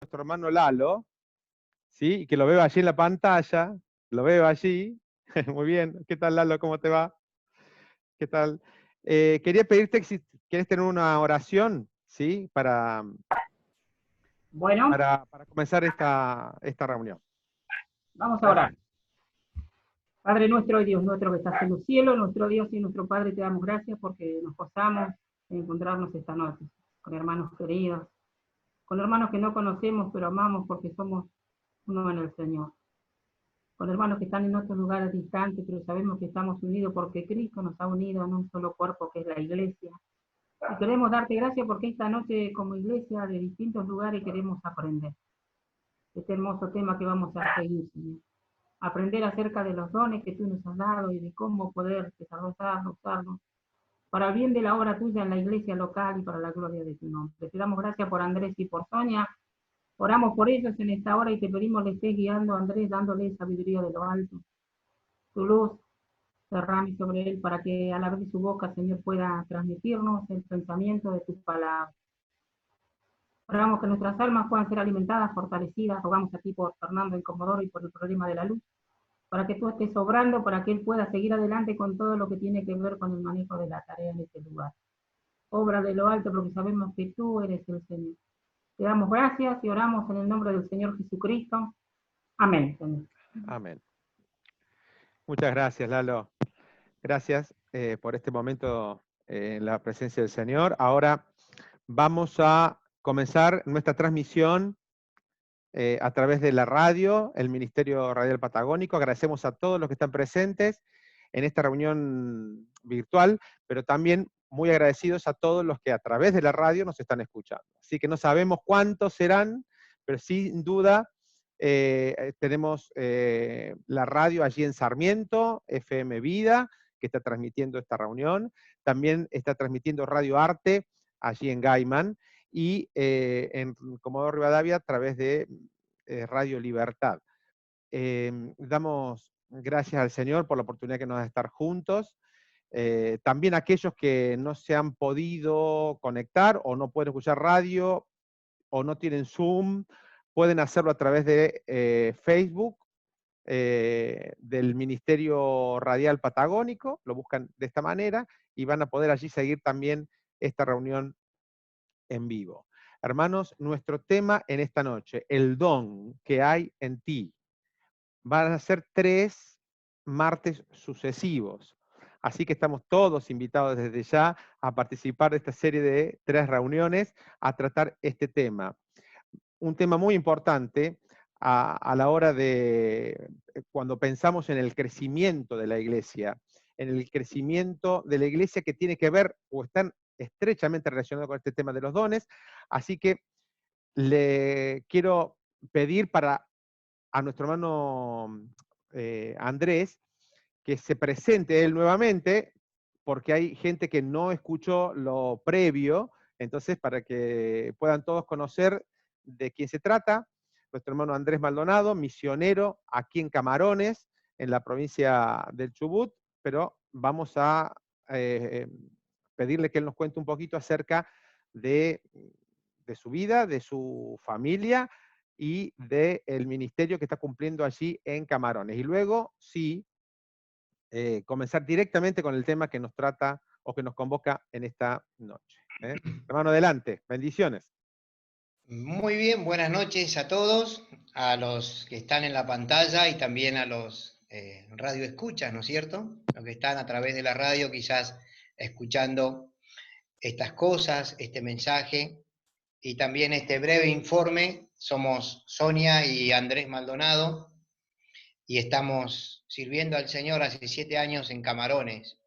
nuestro hermano Lalo, ¿sí? Y que lo veo allí en la pantalla, lo veo allí. Muy bien. ¿Qué tal, Lalo? ¿Cómo te va? ¿Qué tal? Quería pedirte si quieres tener una oración, ¿sí? Bueno, Para comenzar esta reunión. vamos a ¿Eh? orar. Padre nuestro y Dios nuestro que estás en los cielos, nuestro Dios y nuestro Padre, te damos gracias porque nos gozamos de encontrarnos esta noche con hermanos queridos, con hermanos que no conocemos pero amamos porque somos uno en el Señor, con hermanos que están en otros lugares distantes pero sabemos que estamos unidos porque Cristo nos ha unido en un solo cuerpo que es la iglesia. Y queremos darte gracias porque esta noche como iglesia de distintos lugares queremos aprender este hermoso tema que vamos a seguir, Señor. Aprender acerca de los dones que tú nos has dado y de cómo poder desarrollarlos, usarlos, para el bien de la obra tuya en la iglesia local y para la gloria de tu nombre. Te damos gracias por Andrés y por Sonia. Oramos por ellos en esta hora y te pedimos le estés guiando a Andrés, dándole sabiduría de lo alto. Tu luz derrame sobre él para que al abrir su boca, Señor, pueda transmitirnos el pensamiento de tus palabras. Oramos que nuestras almas puedan ser alimentadas, fortalecidas. Rogamos a ti por Fernando en Comodoro y por el problema de la luz, para que tú estés obrando, para que él pueda seguir adelante con todo lo que tiene que ver con el manejo de la tarea en este lugar. Obra de lo alto, porque sabemos que tú eres el Señor. Te damos gracias y oramos en el nombre del Señor Jesucristo. Amén, Señor. Amén. Muchas gracias, Lalo. Gracias por este momento en la presencia del Señor. Ahora vamos a comenzar nuestra transmisión a través de la radio, el Ministerio Radial Patagónico. Agradecemos a todos los que están presentes en esta reunión virtual, pero también muy agradecidos a todos los que a través de la radio nos están escuchando. Así que no sabemos cuántos serán, pero sin duda tenemos la radio allí en Sarmiento, FM Vida, que está transmitiendo esta reunión. También está transmitiendo Radio Arte allí en Gaiman, y en Comodoro Rivadavia a través de Radio Libertad. Damos gracias al Señor por la oportunidad que nos da de estar juntos. También aquellos que no se han podido conectar o no pueden escuchar radio o no tienen Zoom, pueden hacerlo a través de Facebook, del Ministerio Radial Patagónico, lo buscan de esta manera y van a poder allí seguir también esta reunión en vivo. Hermanos, nuestro tema en esta noche, el don que hay en ti. Van a ser 3 martes sucesivos. Así que estamos todos invitados desde ya a participar de esta serie de 3 reuniones a tratar este tema. Un tema muy importante a la hora de, cuando pensamos en el crecimiento de la iglesia, en el crecimiento de la iglesia que tiene que ver o están estrechamente relacionados con este tema de los dones. Así que le quiero pedir a nuestro hermano Andrés que se presente él nuevamente, porque hay gente que no escuchó lo previo, entonces para que puedan todos conocer de quién se trata. Nuestro hermano Andrés Maldonado, misionero aquí en Camarones, en la provincia del Chubut, pero vamos a eh, pedirle que él nos cuente un poquito acerca de, de su vida, de su familia y del ministerio que está cumpliendo allí en Camarones. Y luego, sí, comenzar directamente con el tema que nos trata o que nos convoca en esta noche. Hermano, adelante. Bendiciones. Muy bien, buenas noches a todos, a los que están en la pantalla y también a los radioescuchas, ¿no es cierto? Los que están a través de la radio quizás escuchando estas cosas, este mensaje y también este breve informe. Somos Sonia y Andrés Maldonado y estamos sirviendo al Señor hace 7 años en Camarones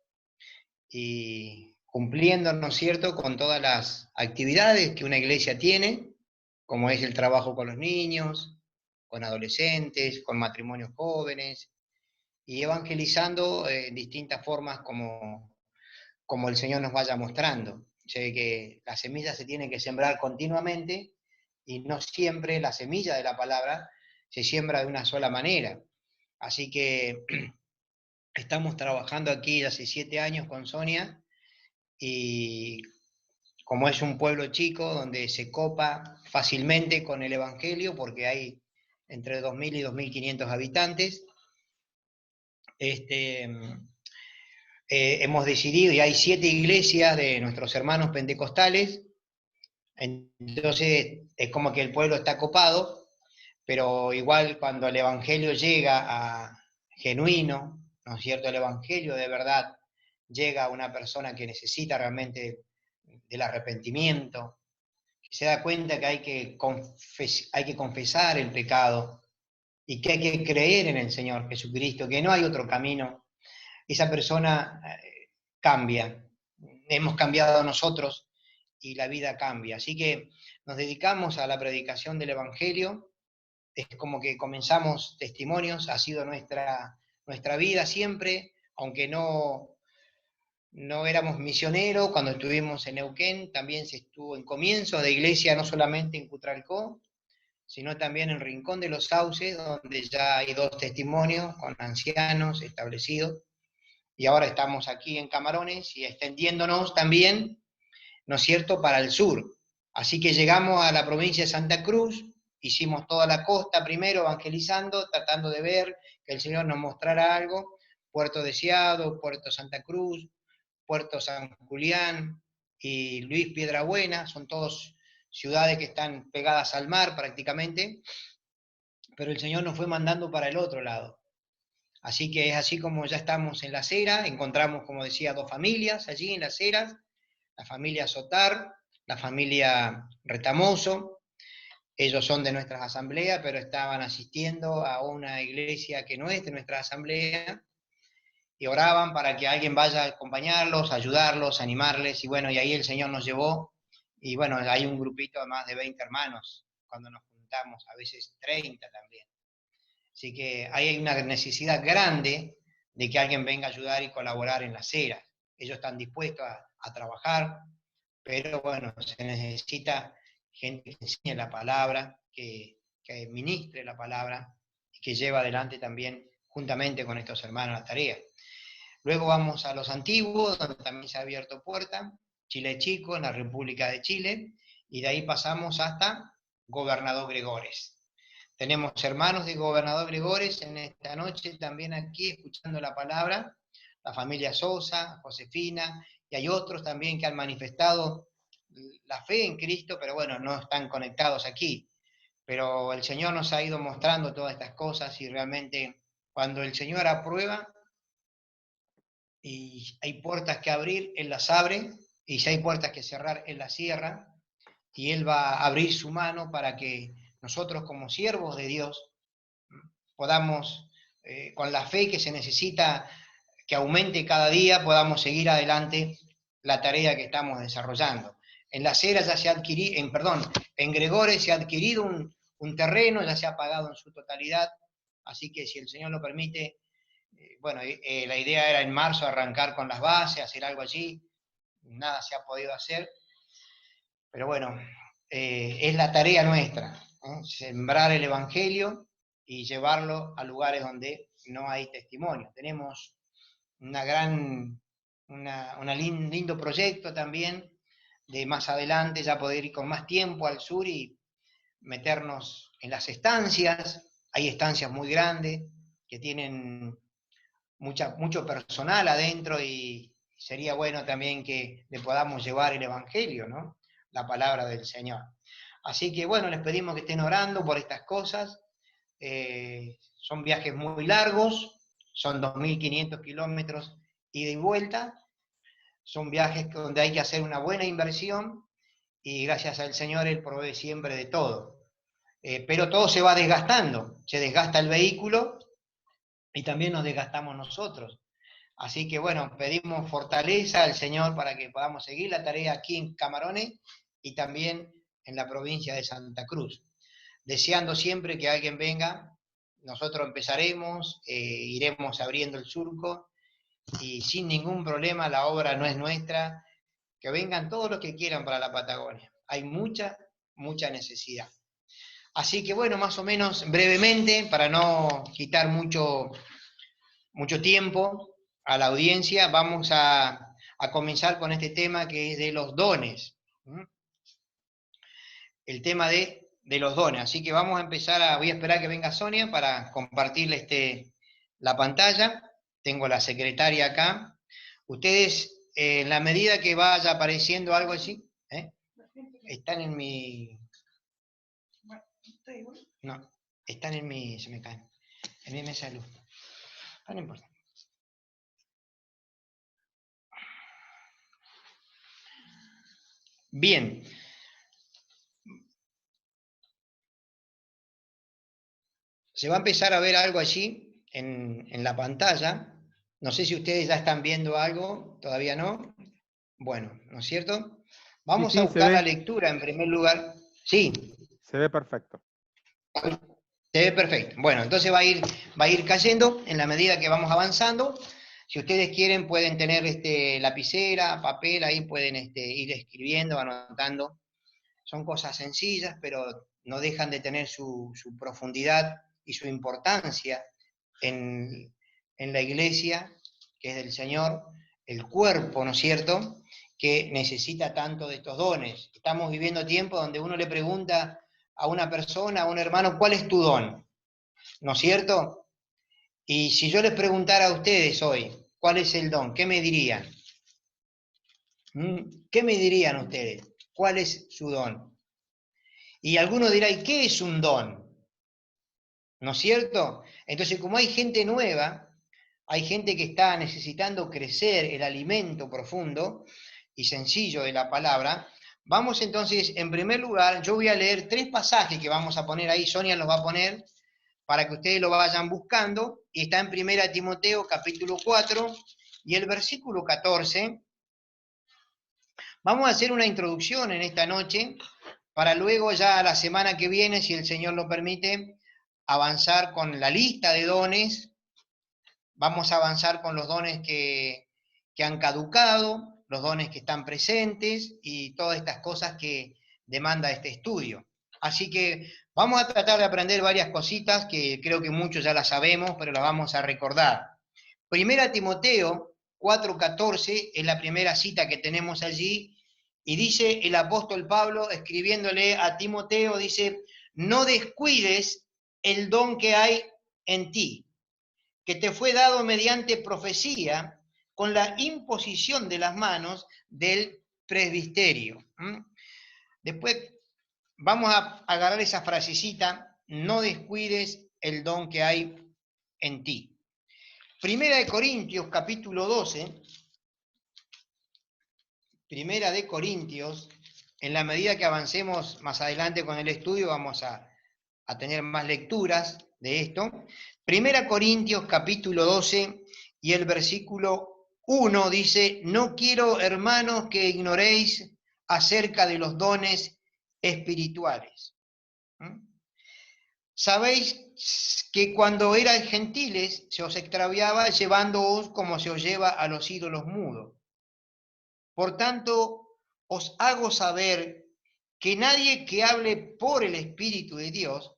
y cumpliendo, ¿no es cierto?, con todas las actividades que una iglesia tiene, como es el trabajo con los niños, con adolescentes, con matrimonios jóvenes, y evangelizando en distintas formas como el Señor nos vaya mostrando. Sé que la semilla se tiene que sembrar continuamente y no siempre la semilla de la palabra se siembra de una sola manera. Así que estamos trabajando aquí hace 7 años con Sonia y como es un pueblo chico donde se copa fácilmente con el Evangelio, porque hay entre 2.000 y 2.500 habitantes, hemos decidido, y hay 7 iglesias de nuestros hermanos pentecostales, entonces es como que el pueblo está copado, pero igual cuando el Evangelio llega a genuino, ¿no es cierto? El Evangelio de verdad llega a una persona que necesita realmente del arrepentimiento, que se da cuenta que hay que confesar el pecado y que hay que creer en el Señor Jesucristo, que no hay otro camino. Esa persona cambia. Hemos cambiado nosotros y la vida cambia. Así que nos dedicamos a la predicación del Evangelio. Es como que comenzamos testimonios, ha sido nuestra vida siempre, aunque no éramos misioneros. Cuando estuvimos en Neuquén, también se estuvo en comienzos de iglesia, no solamente en Cutralcó, sino también en Rincón de los Sauces, donde ya hay 2 testimonios con ancianos establecidos. Y ahora estamos aquí en Camarones y extendiéndonos también, ¿no es cierto?, para el sur. Así que llegamos a la provincia de Santa Cruz, hicimos toda la costa primero evangelizando, tratando de ver que el Señor nos mostrara algo. Puerto Deseado, Puerto Santa Cruz, Puerto San Julián y Luis Piedrabuena, son todos ciudades que están pegadas al mar prácticamente, pero el Señor nos fue mandando para el otro lado. Así que es así como ya estamos en Las Heras, encontramos, como decía, 2 familias allí en Las Heras, la familia Sotar, la familia Retamoso. Ellos son de nuestras asambleas, pero estaban asistiendo a una iglesia que no es de nuestra asamblea, y oraban para que alguien vaya a acompañarlos, ayudarlos, animarles, y bueno, y ahí el Señor nos llevó, y bueno, hay un grupito de más de 20 hermanos, cuando nos juntamos, a veces 30 también. Así que hay una necesidad grande de que alguien venga a ayudar y colaborar en Las Heras. Ellos están dispuestos a trabajar, pero bueno, se necesita gente que enseñe la palabra, que ministre la palabra y que lleve adelante también, juntamente con estos hermanos, la tarea. Luego vamos a Los Antiguos, donde también se ha abierto puerta, Chile Chico, en la República de Chile, y de ahí pasamos hasta Gobernador Gregores. Tenemos hermanos de Gobernador Gregores en esta noche también aquí escuchando la palabra, la familia Sosa, Josefina, y hay otros también que han manifestado la fe en Cristo, pero bueno, no están conectados aquí. Pero el Señor nos ha ido mostrando todas estas cosas, y realmente cuando el Señor aprueba y hay puertas que abrir, Él las abre, y si hay puertas que cerrar, Él las cierra, y Él va a abrir su mano para que nosotros, como siervos de Dios, podamos, con la fe que se necesita, que aumente cada día, podamos seguir adelante la tarea que estamos desarrollando. En Las Heras ya se ha adquirido, en Gregores se ha adquirido un terreno, ya se ha pagado en su totalidad, así que si el Señor lo permite, bueno, la idea era en marzo arrancar con las bases, hacer algo allí, nada se ha podido hacer, pero bueno, es la tarea nuestra, sembrar el Evangelio y llevarlo a lugares donde no hay testimonio. Tenemos un lindo proyecto también de más adelante ya poder ir con más tiempo al sur y meternos en las estancias. Hay estancias muy grandes que tienen mucho personal adentro, y sería bueno también que le podamos llevar el Evangelio, ¿no?, la palabra del Señor. Así que bueno, les pedimos que estén orando por estas cosas. Son viajes muy largos, son 2.500 kilómetros ida y vuelta, son viajes donde hay que hacer una buena inversión, y gracias al Señor Él provee siempre de todo. Pero todo se va desgastando, se desgasta el vehículo y también nos desgastamos nosotros. Así que bueno, pedimos fortaleza al Señor para que podamos seguir la tarea aquí en Camarones y también en la provincia de Santa Cruz. Deseando siempre que alguien venga, nosotros empezaremos, iremos abriendo el surco, y sin ningún problema, la obra no es nuestra, que vengan todos los que quieran para la Patagonia. Hay mucha necesidad. Así que bueno, más o menos brevemente, para no quitar mucho tiempo a la audiencia, vamos a comenzar con este tema que es de los dones. El tema de los dones. Así que vamos a empezar voy a esperar que venga Sonia para compartirle la pantalla. Tengo la secretaria acá. Ustedes, en la medida que vaya apareciendo algo así, están en mi... No, están en mi... se me caen. En mi mesa de luz. No importa. Bien. Se va a empezar a ver algo allí en la pantalla. No sé si ustedes ya están viendo algo, todavía no. Bueno, ¿no es cierto? Vamos a Sí, se buscar la ve. lectura en primer lugar. Sí, Se ve perfecto. se ve perfecto. Bueno, entonces va a ir cayendo en la medida que vamos avanzando. Si ustedes quieren, pueden tener lapicera, papel, ahí pueden ir escribiendo, anotando. Son cosas sencillas, pero no dejan de tener su profundidad y su importancia en la iglesia, que es del Señor, el cuerpo, ¿no es cierto?, que necesita tanto de estos dones. Estamos viviendo tiempos donde uno le pregunta a una persona, a un hermano, ¿cuál es tu don? ¿No es cierto? Y si yo les preguntara a ustedes hoy, ¿cuál es el don? ¿Qué me dirían? ¿Qué me dirían ustedes? ¿Cuál es su don? Y alguno dirá, ¿y qué es un don? ¿No es cierto? Entonces, como hay gente nueva, hay gente que está necesitando crecer el alimento profundo y sencillo de la palabra, vamos entonces, en primer lugar, yo voy a leer 3 pasajes que vamos a poner ahí, Sonia los va a poner, para que ustedes lo vayan buscando, y está en 1 Timoteo capítulo 4 y el versículo 14. Vamos a hacer una introducción en esta noche, para luego ya la semana que viene, si el Señor lo permite, avanzar con la lista de dones. Vamos a avanzar con los dones que han caducado, los dones que están presentes y todas estas cosas que demanda este estudio. Así que vamos a tratar de aprender varias cositas que creo que muchos ya las sabemos, pero las vamos a recordar. 1 Timoteo 4:14 es la primera cita que tenemos allí, y dice el apóstol Pablo, escribiéndole a Timoteo, dice, no descuides el don que hay en ti, que te fue dado mediante profecía, con la imposición de las manos del presbiterio. Después vamos a agarrar esa frasecita, no descuides el don que hay en ti. 1 Corintios capítulo 12, 1 Corintios, en la medida que avancemos más adelante con el estudio, vamos a tener más lecturas de esto. 1 Corintios capítulo 12 y el versículo 1 dice, no quiero, hermanos, que ignoréis acerca de los dones espirituales. Sabéis que cuando erais gentiles se os extraviaba llevándoos como se os lleva a los ídolos mudos. Por tanto, os hago saber que nadie que hable por el Espíritu de Dios,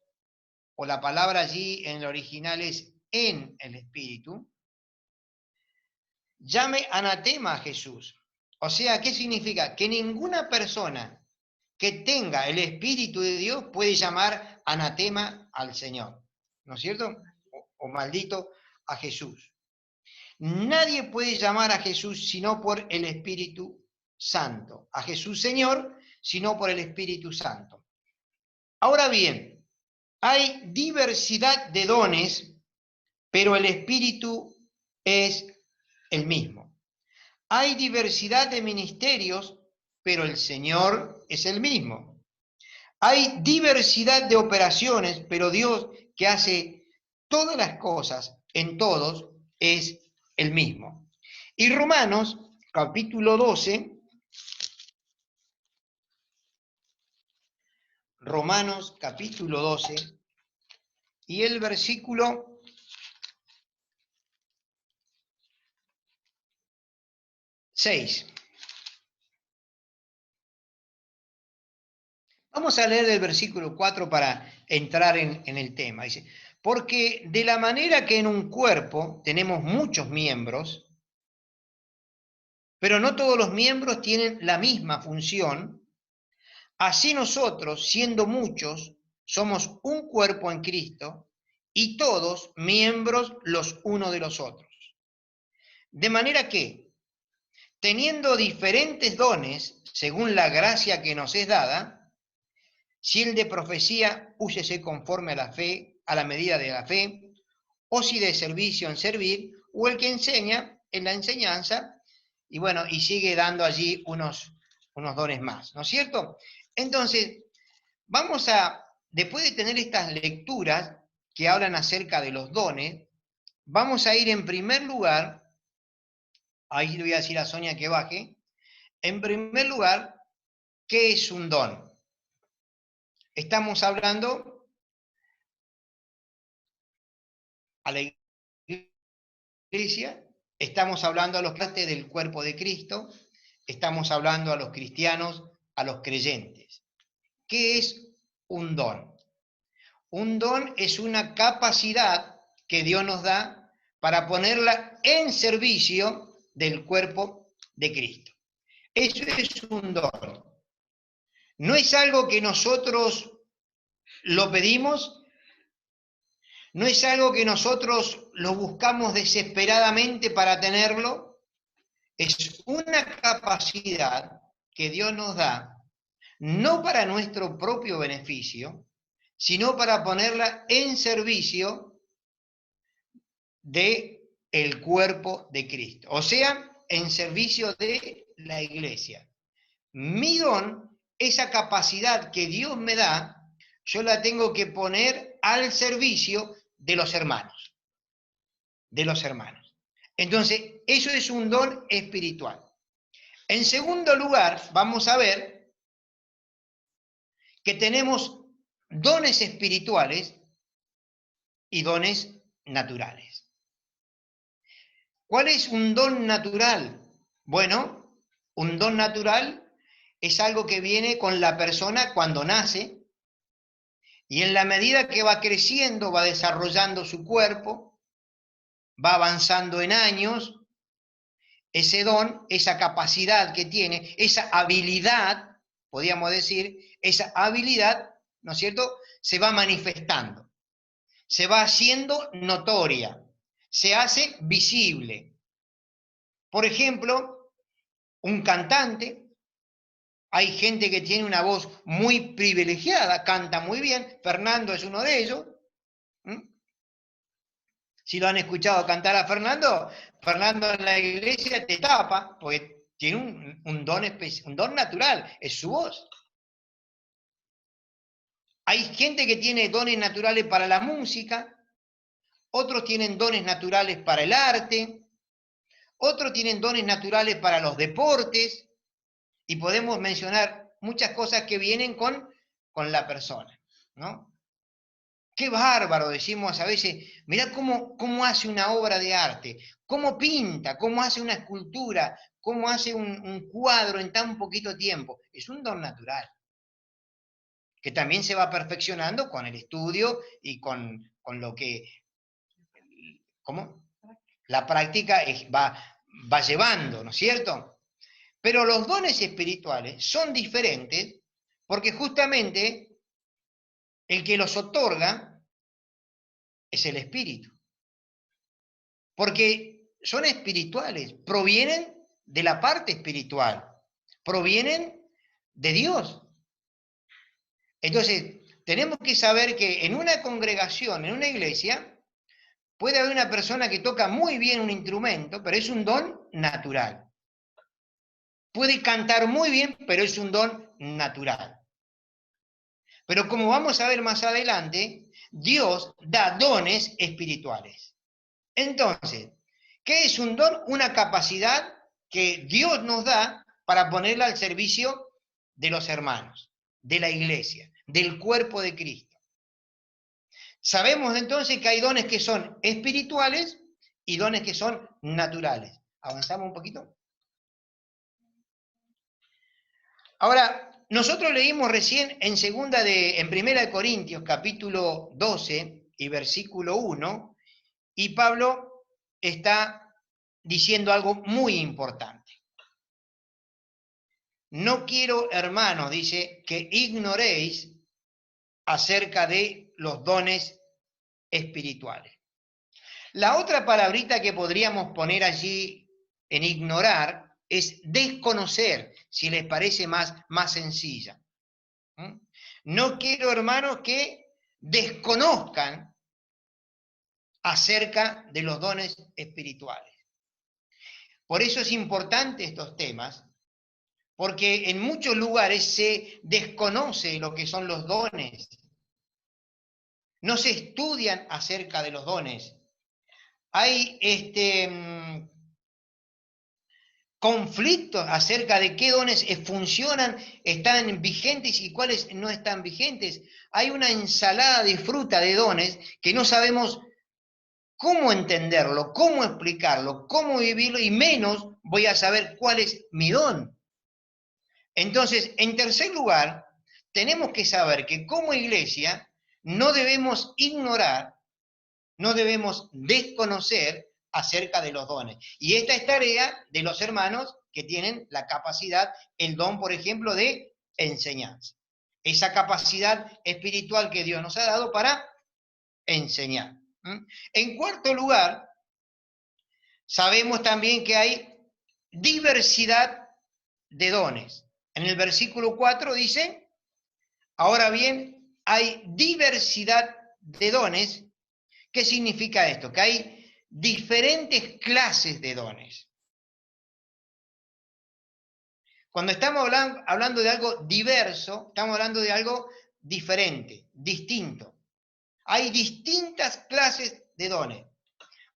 o la palabra allí en el original es en el Espíritu, llame anatema a Jesús. O sea, ¿qué significa? Que ninguna persona que tenga el Espíritu de Dios puede llamar anatema al Señor, ¿no es cierto? O maldito a Jesús. Nadie puede llamar a Jesús sino por el Espíritu Santo. A Jesús Señor, sino por el Espíritu Santo. Ahora bien, hay diversidad de dones, pero el Espíritu es el mismo. Hay diversidad de ministerios, pero el Señor es el mismo. Hay diversidad de operaciones, pero Dios, que hace todas las cosas en todos, es el mismo. Y Romanos, capítulo 12, Romanos, capítulo 12, y el versículo 6. Vamos a leer el versículo 4 para entrar en el tema. Dice, porque de la manera que en un cuerpo tenemos muchos miembros, pero no todos los miembros tienen la misma función, así nosotros, siendo muchos, somos un cuerpo en Cristo y todos miembros los unos de los otros. De manera que, teniendo diferentes dones según la gracia que nos es dada, si el de profecía, úsese conforme a la fe, a la medida de la fe, o si de servicio en servir, o el que enseña en la enseñanza, y bueno, y sigue dando allí unos dones más, ¿no es cierto? Entonces, vamos a, después de tener estas lecturas que hablan acerca de los dones, vamos a ir en primer lugar, ahí le voy a decir a Sonia que baje, en primer lugar, ¿qué es un don? Estamos hablando a la iglesia, estamos hablando a los partes del cuerpo de Cristo, estamos hablando a los cristianos, a los creyentes. ¿Qué es un don? Un don es una capacidad que Dios nos da para ponerla en servicio del cuerpo de Cristo. Eso es un don. No es algo que nosotros lo pedimos, no es algo que nosotros lo buscamos desesperadamente para tenerlo, es una capacidad que Dios nos da, no para nuestro propio beneficio, sino para ponerla en servicio del cuerpo de Cristo, o sea, en servicio de la iglesia. Mi don, esa capacidad que Dios me da, yo la tengo que poner al servicio de los hermanos, Entonces, eso es un don espiritual. En segundo lugar, vamos a ver que tenemos dones espirituales y dones naturales. ¿Cuál es un don natural? Bueno, un don natural es algo que viene con la persona cuando nace y en la medida que va creciendo, va desarrollando su cuerpo, va avanzando en años, ese don, esa capacidad que tiene, esa habilidad, podríamos decir, esa habilidad, ¿no es cierto?, se va manifestando, se va haciendo notoria, se hace visible. Por ejemplo, un cantante, hay gente que tiene una voz muy privilegiada, canta muy bien, Fernando es uno de ellos. Si lo han escuchado cantar a Fernando, Fernando en la iglesia te tapa, porque tiene un don natural, es su voz. Hay gente que tiene dones naturales para la música, otros tienen dones naturales para el arte, otros tienen dones naturales para los deportes, y podemos mencionar muchas cosas que vienen con la persona, ¿no? Qué bárbaro, decimos a veces, mirá cómo hace una obra de arte, cómo pinta, cómo hace una escultura, cómo hace un cuadro en tan poquito tiempo. Es un don natural, que también se va perfeccionando con el estudio y con lo que, ¿cómo? La práctica va llevando, ¿no es cierto? Pero los dones espirituales son diferentes porque justamente el que los otorga es el Espíritu. Porque son espirituales, provienen de la parte espiritual, provienen de Dios. Entonces, tenemos que saber que en una congregación, en una iglesia, puede haber una persona que toca muy bien un instrumento, pero es un don natural. Puede cantar muy bien, pero es un don natural. Pero como vamos a ver más adelante, Dios da dones espirituales. Entonces, ¿qué es un don? Una capacidad que Dios nos da para ponerla al servicio de los hermanos, de la iglesia, del cuerpo de Cristo. Sabemos entonces que hay dones que son espirituales y dones que son naturales. ¿Avanzamos un poquito? Ahora, nosotros leímos recién en Primera de Corintios, capítulo 12 y versículo 1, y Pablo está diciendo algo muy importante. no quiero, hermanos, dice, que ignoréis acerca de los dones espirituales. La otra palabrita que podríamos poner allí en ignorar es desconocer, si les parece más sencilla. No quiero, hermanos, que desconozcan acerca de los dones espirituales. Por eso es importante estos temas, porque en muchos lugares se desconoce lo que son los dones. No se estudian acerca de los dones. Hay conflictos acerca de qué dones funcionan, están vigentes y cuáles no están vigentes. Hay una ensalada de fruta de dones que no sabemos cómo entenderlo, cómo explicarlo, cómo vivirlo, y menos voy a saber cuál es mi don. Entonces, en tercer lugar, tenemos que saber que como iglesia no debemos ignorar, no debemos desconocer acerca de los dones. Y esta es tarea de los hermanos que tienen la capacidad, el don, por ejemplo, de enseñanza. Esa capacidad espiritual que Dios nos ha dado para enseñar. En cuarto lugar, sabemos también que hay diversidad de dones. En el versículo 4 dice, ahora bien, hay diversidad de dones. ¿Qué significa esto? Que hay diferentes clases de dones. Cuando estamos hablando de algo diverso, estamos hablando de algo diferente, distinto. Hay distintas clases de dones.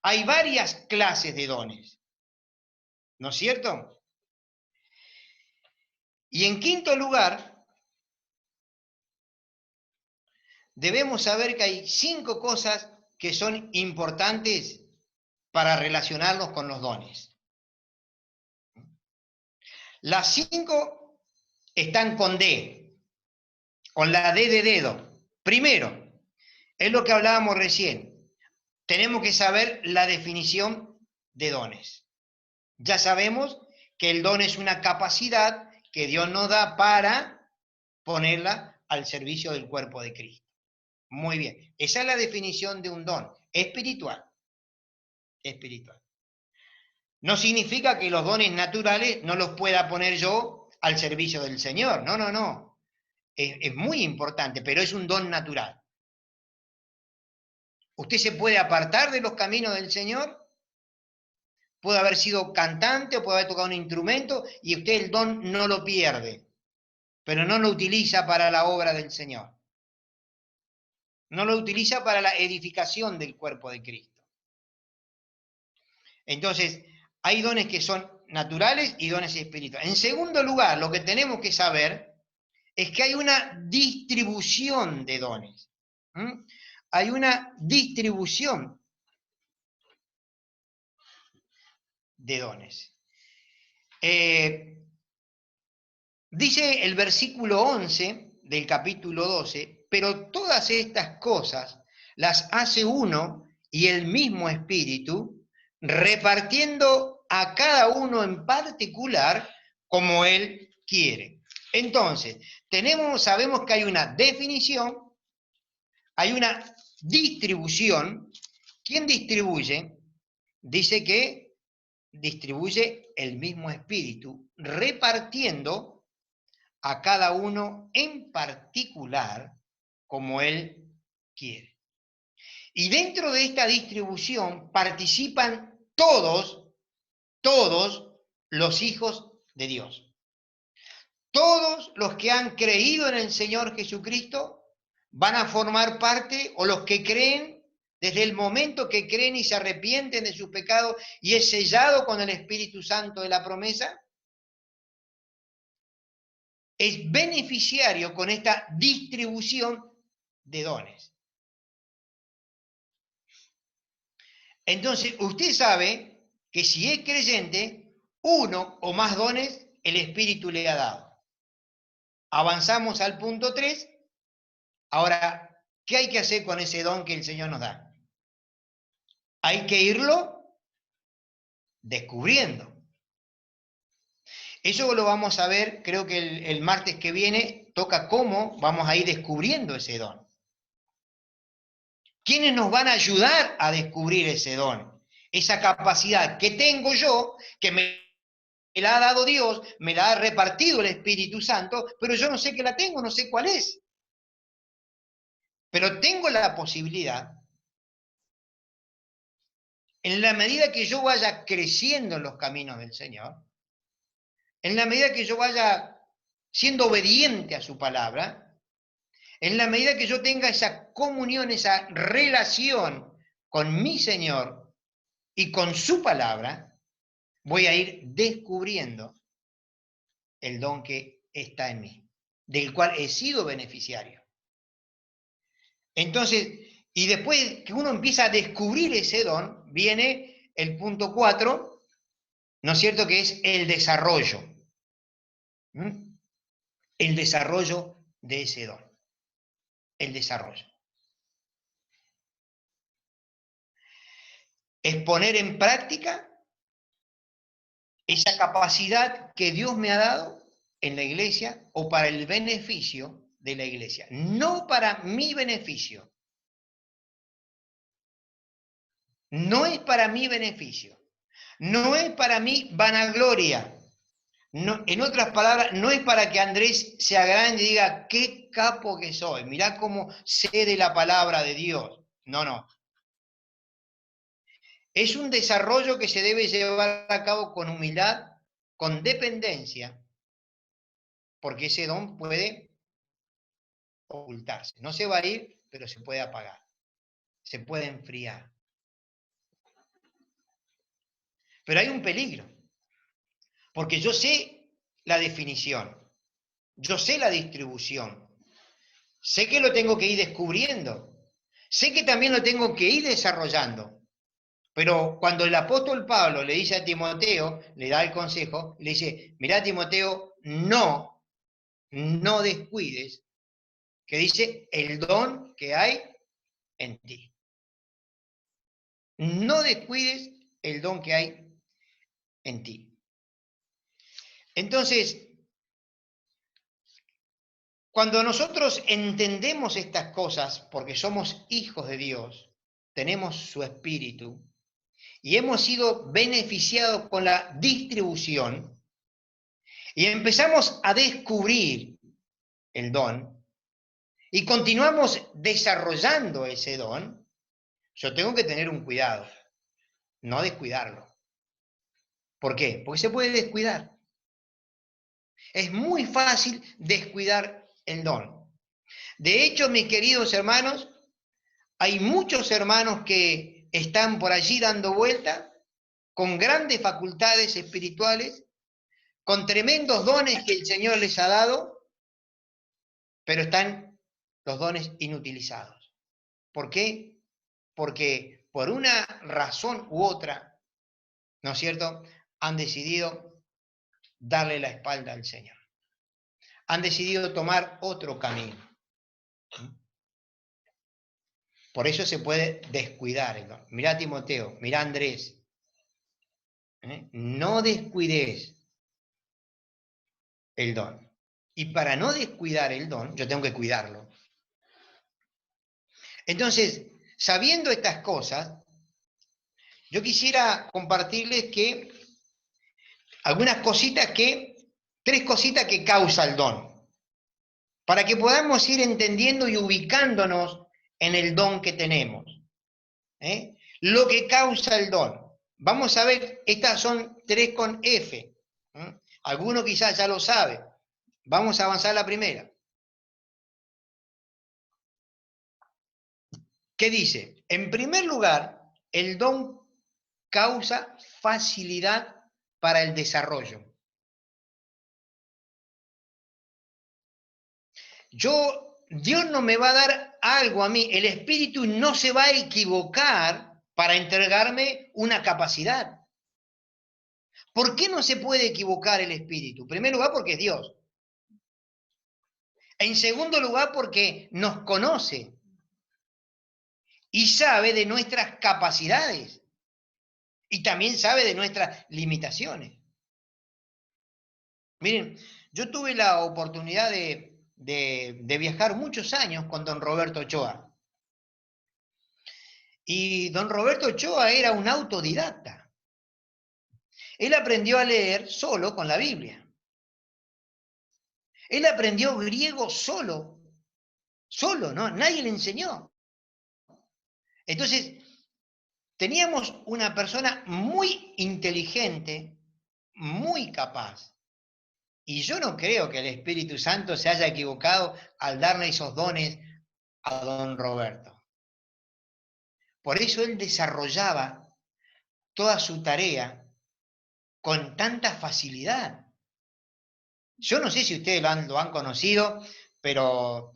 Hay varias clases de dones. ¿No es cierto? Y en quinto lugar, debemos saber que hay 5 cosas que son importantes para relacionarnos con los dones. Las 5 están con D, con la D de dedo. Primero, es lo que hablábamos recién. Tenemos que saber la definición de dones. Ya sabemos que el don es una capacidad que Dios nos da para ponerla al servicio del cuerpo de Cristo. Muy bien. Esa es la definición de un don espiritual. Espiritual. No significa que los dones naturales no los pueda poner yo al servicio del Señor. No, no, no. Es muy importante, pero es un don natural. Usted se puede apartar de los caminos del Señor, puede haber sido cantante o puede haber tocado un instrumento y usted el don no lo pierde, pero no lo utiliza para la obra del Señor. No lo utiliza para la edificación del cuerpo de Cristo. Entonces, hay dones que son naturales y dones espirituales. En segundo lugar, lo que tenemos que saber es que hay una distribución de dones. Hay una distribución de dones. Dice el versículo 11 del capítulo 12, pero todas estas cosas las hace uno y el mismo Espíritu, repartiendo a cada uno en particular como Él quiere. Entonces, sabemos que hay una definición, hay una distribución. ¿Quién distribuye? Dice que distribuye el mismo Espíritu, repartiendo a cada uno en particular como Él quiere. Y dentro de esta distribución participan todos los hijos de Dios. Todos los que han creído en el Señor Jesucristo van a formar parte, o los que creen, desde el momento que creen y se arrepienten de sus pecados y es sellado con el Espíritu Santo de la promesa, es beneficiario con esta distribución de dones. Entonces, usted sabe que si es creyente, uno o más dones el Espíritu le ha dado. Avanzamos al punto 3. Ahora, ¿qué hay que hacer con ese don que el Señor nos da? Hay que irlo descubriendo. Eso lo vamos a ver, creo que el martes que viene toca cómo vamos a ir descubriendo ese don. ¿Quiénes nos van a ayudar a descubrir ese don? Esa capacidad que tengo yo, que me la ha dado Dios, me la ha repartido el Espíritu Santo, pero yo no sé que la tengo, no sé cuál es. Pero tengo la posibilidad, en la medida que yo vaya creciendo en los caminos del Señor, en la medida que yo vaya siendo obediente a su palabra, en la medida que yo tenga esa comunión, esa relación con mi Señor y con su palabra, voy a ir descubriendo el don que está en mí, del cual he sido beneficiario. Entonces, y después que uno empieza a descubrir ese don, viene el punto 4, ¿no es cierto?, que es el desarrollo. ¿Mm? El desarrollo de ese don. El desarrollo. Es poner en práctica esa capacidad que Dios me ha dado en la iglesia o para el beneficio de la iglesia, no para mi beneficio. No es para mi beneficio, no es para mi vanagloria. No, en otras palabras, no es para que Andrés se agrande y diga, qué capo que soy, mirá cómo sé de la palabra de Dios. No, no. Es un desarrollo que se debe llevar a cabo con humildad, con dependencia, porque ese don puede ocultarse. No se va a ir, pero se puede apagar, se puede enfriar. Pero hay un peligro, porque yo sé la definición, yo sé la distribución, sé que lo tengo que ir descubriendo, sé que también lo tengo que ir desarrollando. Pero cuando el apóstol Pablo le dice a Timoteo, le da el consejo, le dice, mirá Timoteo, no descuides, que dice el don que hay en ti. No descuides el don que hay en ti. Entonces, cuando nosotros entendemos estas cosas, porque somos hijos de Dios, tenemos su espíritu, y hemos sido beneficiados con la distribución, y empezamos a descubrir el don, y continuamos desarrollando ese don, yo tengo que tener un cuidado, no descuidarlo. ¿Por qué? Porque se puede descuidar. Es muy fácil descuidar el don. De hecho, mis queridos hermanos, hay muchos hermanos que están por allí dando vuelta, con grandes facultades espirituales, con tremendos dones que el Señor les ha dado, pero están los dones inutilizados. ¿Por qué? Porque por una razón u otra, ¿no es cierto?, han decidido darle la espalda al Señor. Han decidido tomar otro camino. Por eso se puede descuidar el don. Mirá Timoteo, mirá Andrés. No descuides el don. Y para no descuidar el don, yo tengo que cuidarlo. Entonces, sabiendo estas cosas, yo quisiera compartirles que tres cositas que causa el don, para que podamos ir entendiendo y ubicándonos en el don que tenemos. Lo que causa el don. Vamos a ver, estas son 3 con F. Alguno quizás ya lo sabe. Vamos a avanzar a la primera. ¿Qué dice? En primer lugar, el don causa facilidad para el desarrollo. Dios no me va a dar algo a mí, el Espíritu no se va a equivocar para entregarme una capacidad. ¿Por qué no se puede equivocar el Espíritu? En primer lugar, porque es Dios. En segundo lugar, porque nos conoce y sabe de nuestras capacidades y también sabe de nuestras limitaciones. Miren, yo tuve la oportunidad de viajar muchos años con don Roberto Ochoa. Y don Roberto Ochoa era un autodidacta. Él aprendió a leer solo con la Biblia. Él aprendió griego solo, ¿no? Nadie le enseñó. Entonces, teníamos una persona muy inteligente, muy capaz. Y yo no creo que el Espíritu Santo se haya equivocado al darle esos dones a don Roberto. Por eso él desarrollaba toda su tarea con tanta facilidad. Yo no sé si ustedes lo han conocido, pero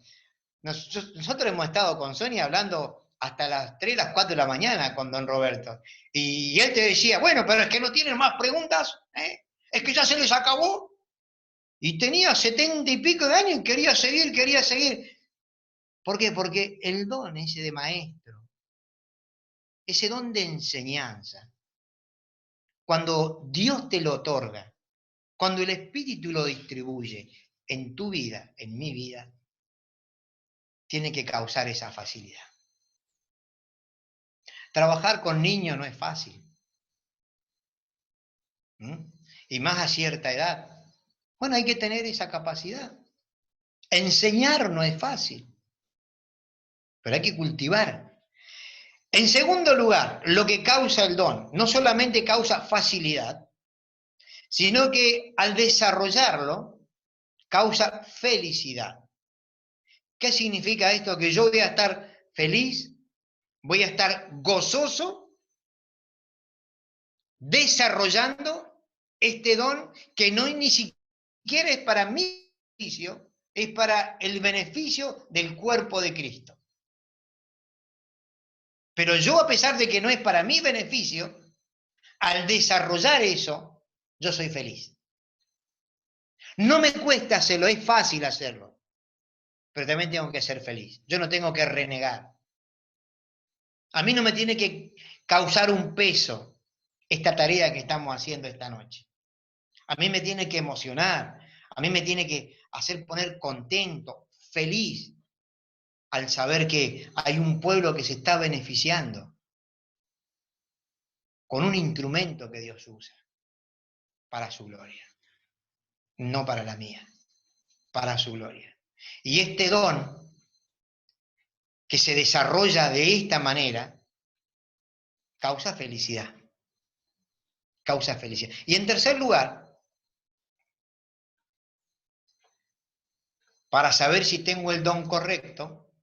nosotros hemos estado con Sonia hablando hasta las 3, las 4 de la mañana con don Roberto. Y él te decía, bueno, pero es que no tienen más preguntas, ¿eh? Es que ya se les acabó. Y tenía 70 y pico de años y quería seguir, quería seguir. ¿Por qué? Porque el don ese de maestro, ese don de enseñanza, cuando Dios te lo otorga, cuando el Espíritu lo distribuye en tu vida, en mi vida, tiene que causar esa facilidad. Trabajar con niños no es fácil. Y más a cierta edad. Bueno, hay que tener esa capacidad. Enseñar no es fácil, pero hay que cultivar. En segundo lugar, lo que causa el don, no solamente causa facilidad, sino que al desarrollarlo, causa felicidad. ¿Qué significa esto? Que yo voy a estar feliz, voy a estar gozoso, desarrollando este don que no ni siquiera es para mi beneficio, es para el beneficio del cuerpo de Cristo. Pero yo, a pesar de que no es para mi beneficio, al desarrollar eso, yo soy feliz. No me cuesta hacerlo, es fácil hacerlo, pero también tengo que ser feliz. Yo no tengo que renegar. A mí no me tiene que causar un peso esta tarea que estamos haciendo esta noche. A mí me tiene que emocionar, a mí me tiene que hacer poner contento, feliz, al saber que hay un pueblo que se está beneficiando con un instrumento que Dios usa para su gloria, no para la mía, para su gloria. Y este don que se desarrolla de esta manera causa felicidad. Causa felicidad. Y en tercer lugar, para saber si tengo el don correcto,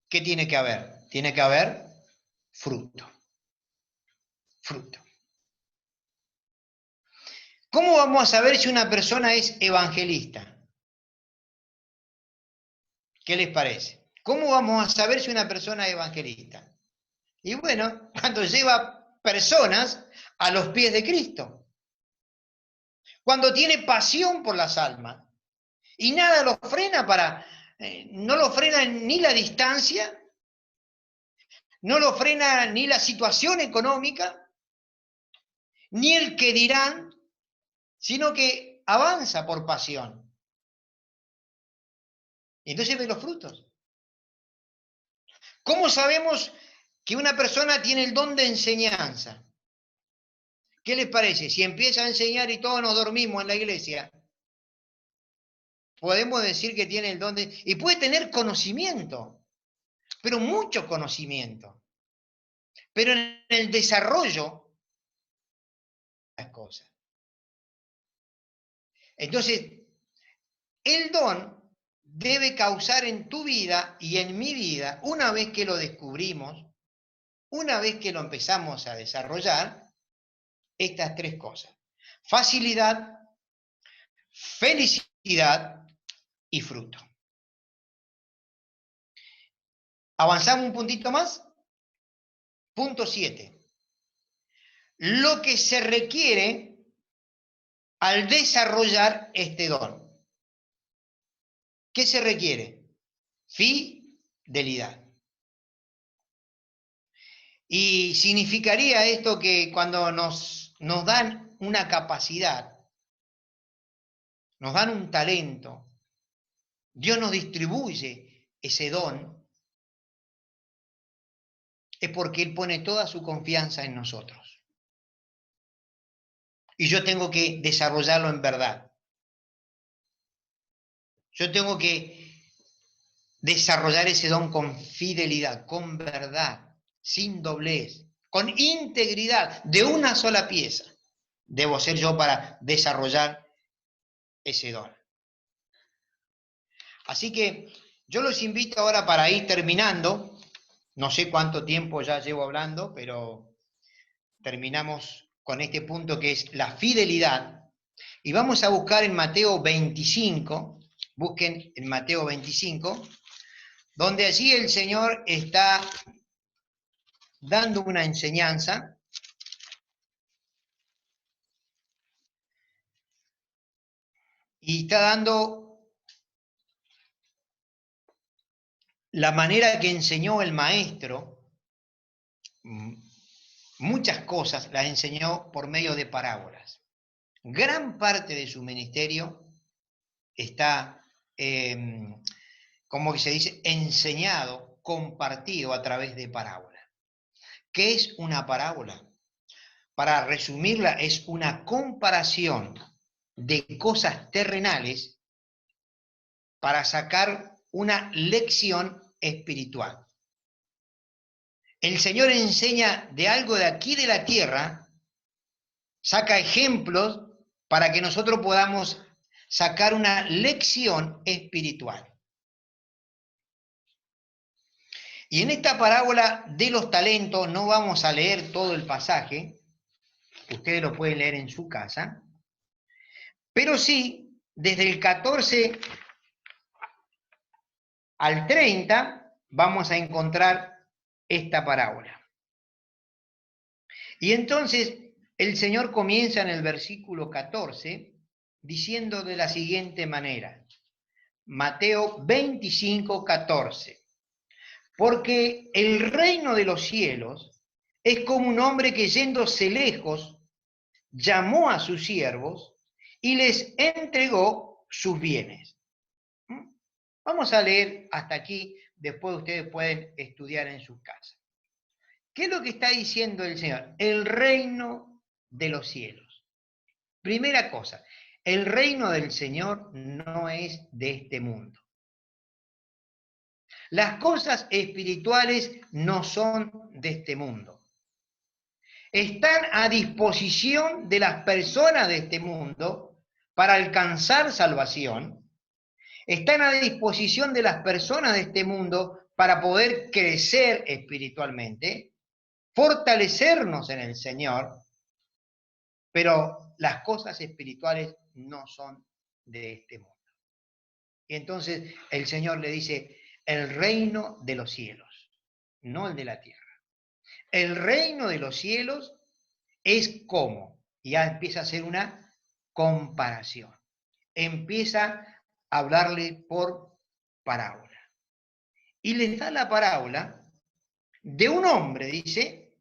¿qué tiene que haber? Tiene que haber fruto. Fruto. ¿Cómo vamos a saber si una persona es evangelista? ¿Qué les parece? ¿Cómo vamos a saber si una persona es evangelista? Y bueno, cuando lleva personas a los pies de Cristo. Cuando tiene pasión por las almas. Y nada lo frena no lo frena ni la distancia, no lo frena ni la situación económica, ni el que dirán, sino que avanza por pasión. Y entonces ve los frutos. ¿Cómo sabemos que una persona tiene el don de enseñanza? ¿Qué les parece? Si empieza a enseñar y todos nos dormimos en la iglesia, podemos decir que tiene el don de... Y puede tener conocimiento, pero mucho conocimiento. Pero en el desarrollo, las cosas. Entonces, el don debe causar en tu vida y en mi vida, una vez que lo descubrimos, una vez que lo empezamos a desarrollar, estas tres cosas. Facilidad, felicidad y fruto. ¿Avanzamos un puntito más? Punto 7. Lo que se requiere al desarrollar este don. ¿Qué se requiere? Fidelidad. Y significaría esto que cuando nos dan una capacidad, nos dan un talento, Dios nos distribuye ese don, es porque Él pone toda su confianza en nosotros. Y yo tengo que desarrollarlo en verdad. Yo tengo que desarrollar ese don con fidelidad, con verdad, sin doblez, con integridad, de una sola pieza. Debo ser yo para desarrollar ese don. Así que yo los invito ahora para ir terminando. No sé cuánto tiempo ya llevo hablando, pero terminamos con este punto que es la fidelidad. Y vamos a buscar en Mateo 25, busquen en Mateo 25, donde allí el Señor está dando una enseñanza. Y está dando la manera que enseñó el maestro. Muchas cosas las enseñó por medio de parábolas. Gran parte de su ministerio está, como se dice, enseñado, compartido a través de parábolas. ¿Qué es una parábola? Para resumirla, es una comparación de cosas terrenales para sacar una lección espiritual. El Señor enseña de algo de aquí de la tierra, saca ejemplos para que nosotros podamos sacar una lección espiritual. Y en esta parábola de los talentos, no vamos a leer todo el pasaje, ustedes lo pueden leer en su casa, pero sí, desde el 14 al 30 vamos a encontrar esta parábola. Y entonces el Señor comienza en el versículo 14 diciendo de la siguiente manera, Mateo 25, 14, porque el reino de los cielos es como un hombre que yéndose lejos llamó a sus siervos y les entregó sus bienes. Vamos a leer hasta aquí, después ustedes pueden estudiar en sus casas. ¿Qué es lo que está diciendo el Señor? El reino de los cielos. Primera cosa, el reino del Señor no es de este mundo. Las cosas espirituales no son de este mundo. Están a disposición de las personas de este mundo para alcanzar salvación. Están a disposición de las personas de este mundo para poder crecer espiritualmente, fortalecernos en el Señor, pero las cosas espirituales no son de este mundo. Y entonces el Señor le dice, el reino de los cielos, no el de la tierra. El reino de los cielos es como, y ya empieza a hacer una comparación. Empieza a hablarle por parábola. Y les da la parábola de un hombre, dice,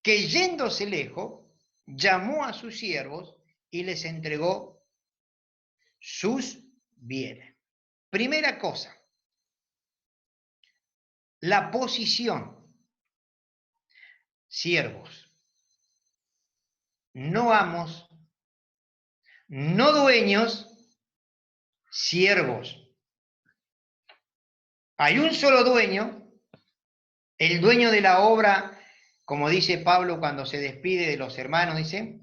que yéndose lejos, llamó a sus siervos y les entregó sus bienes. Primera cosa, la posición. Siervos, no amos, no dueños, siervos. Hay un solo dueño, el dueño de la obra, como dice Pablo cuando se despide de los hermanos, dice,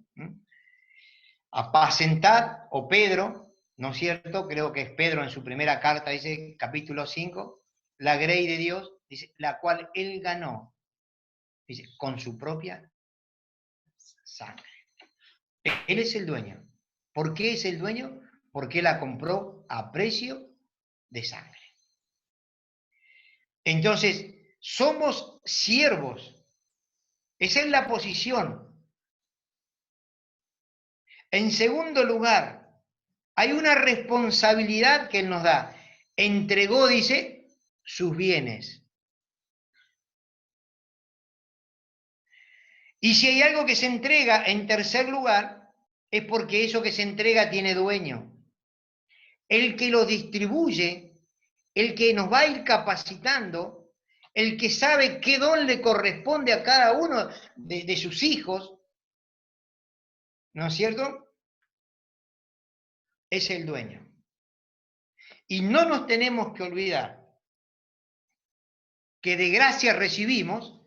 apacentad, o Pedro, ¿no es cierto? Creo que es Pedro en su primera carta, dice, capítulo 5, la grey de Dios, dice, la cual él ganó, dice, con su propia sangre. Él es el dueño. ¿Por qué es el dueño? Porque la compró a precio de sangre. Entonces, somos siervos. Esa es la posición. En segundo lugar, hay una responsabilidad que Él nos da. Entregó, dice, sus bienes. Y si hay algo que se entrega en tercer lugar, es porque eso que se entrega tiene dueño. el que los distribuye, el que nos va a ir capacitando, el que sabe qué don le corresponde a cada uno de sus hijos, ¿no es cierto? Es el dueño. Y no nos tenemos que olvidar que de gracia recibimos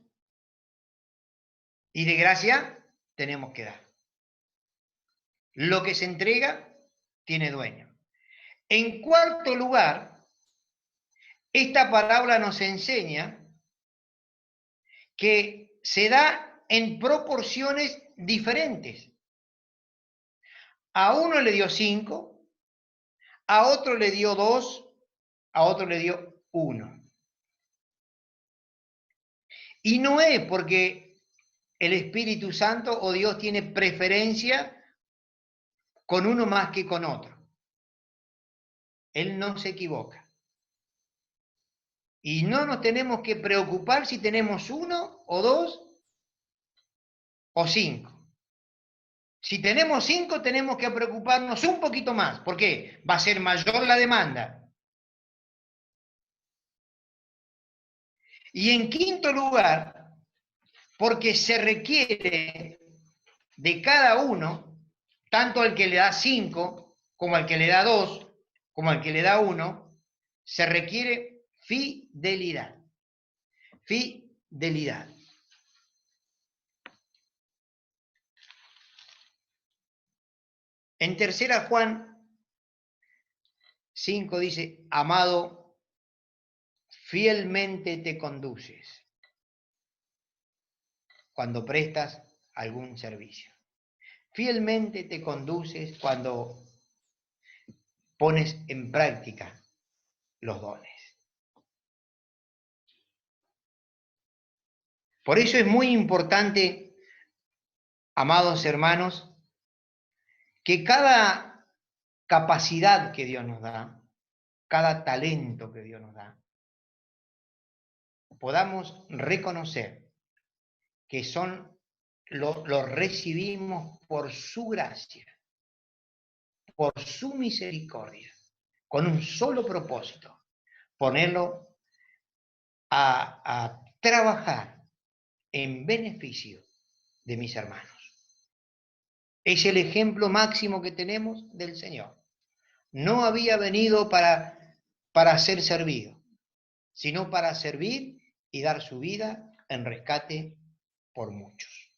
y de gracia tenemos que dar. Lo que se entrega tiene dueño. En cuarto lugar, esta parábola nos enseña que se da en proporciones diferentes. A uno le dio 5, a otro le dio 2, a otro le dio 1. Y no es porque el Espíritu Santo o Dios tiene preferencia con uno más que con otro. Él no se equivoca. Y no nos tenemos que preocupar si tenemos 1 o 2 o 5. Si tenemos 5, tenemos que preocuparnos un poquito más. ¿Por qué? Va a ser mayor la demanda. Y en quinto lugar, porque se requiere de cada uno, tanto al que le da 5, como al que le da 2, como al que le da 1, se requiere fidelidad. Fidelidad. En tercera Juan 5 dice, amado, fielmente te conduces cuando prestas algún servicio. Fielmente te conduces cuando pones en práctica los dones. Por eso es muy importante, amados hermanos, que cada capacidad que Dios nos da, cada talento que Dios nos da, podamos reconocer que lo recibimos por su gracia, por su misericordia, con un solo propósito, ponerlo a trabajar en beneficio de mis hermanos. Es el ejemplo máximo que tenemos del Señor. No había venido para ser servido, sino para servir y dar su vida en rescate por muchos.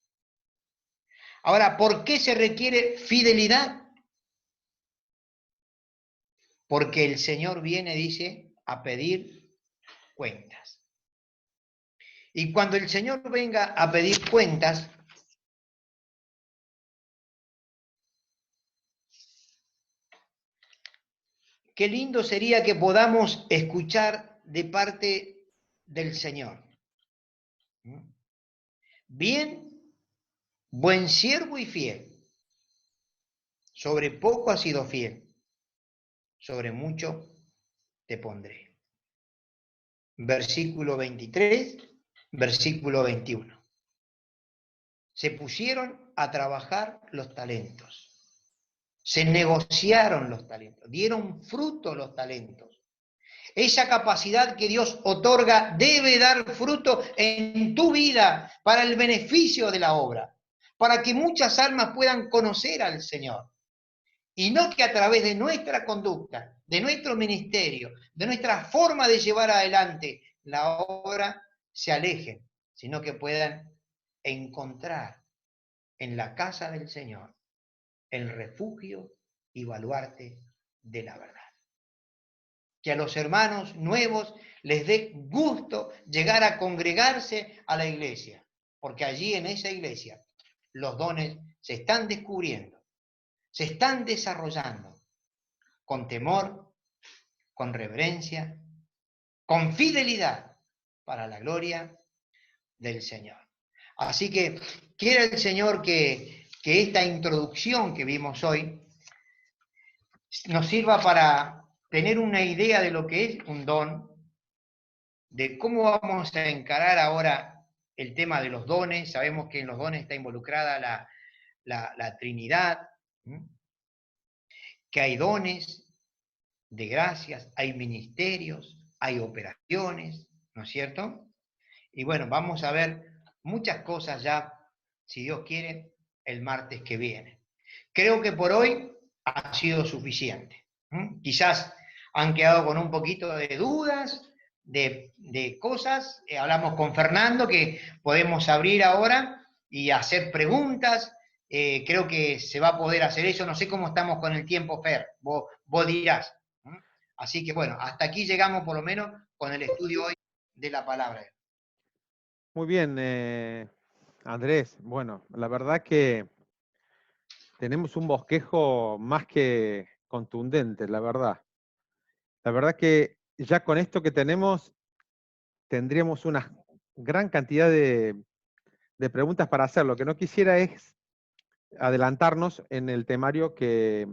Ahora, ¿por qué se requiere fidelidad? Porque el Señor viene, dice, a pedir cuentas. Y cuando el Señor venga a pedir cuentas, qué lindo sería que podamos escuchar de parte del Señor. Bien, buen siervo y fiel. Sobre poco has sido fiel, sobre mucho te pondré. Versículo 23, versículo 21. Se pusieron a trabajar los talentos. Se negociaron los talentos, dieron fruto los talentos. Esa capacidad que Dios otorga debe dar fruto en tu vida para el beneficio de la obra, para que muchas almas puedan conocer al Señor. Y no que a través de nuestra conducta, de nuestro ministerio, de nuestra forma de llevar adelante la obra, se alejen, sino que puedan encontrar en la casa del Señor el refugio y baluarte de la verdad. Que a los hermanos nuevos les dé gusto llegar a congregarse a la iglesia, porque allí en esa iglesia los dones se están descubriendo, se están desarrollando con temor, con reverencia, con fidelidad para la gloria del Señor. Así que quiera el Señor que esta introducción que vimos hoy nos sirva para tener una idea de lo que es un don, de cómo vamos a encarar ahora el tema de los dones. Sabemos que en los dones está involucrada la Trinidad, que hay dones, de gracias, hay ministerios, hay operaciones, ¿no es cierto? Y bueno, vamos a ver muchas cosas ya, si Dios quiere, el martes que viene. Creo que por hoy ha sido suficiente. Quizás han quedado con un poquito de dudas, de cosas. Hablamos con Fernando que podemos abrir ahora y hacer preguntas. Creo que se va a poder hacer eso. No sé cómo estamos con el tiempo, Fer. Vos dirás. Así que bueno, hasta aquí llegamos por lo menos con el estudio hoy de la palabra. Muy bien, Andrés. Bueno, la verdad que tenemos un bosquejo más que contundente, la verdad. La verdad que ya con esto que tenemos tendríamos una gran cantidad de preguntas para hacer. Lo que no quisiera es adelantarnos en el temario que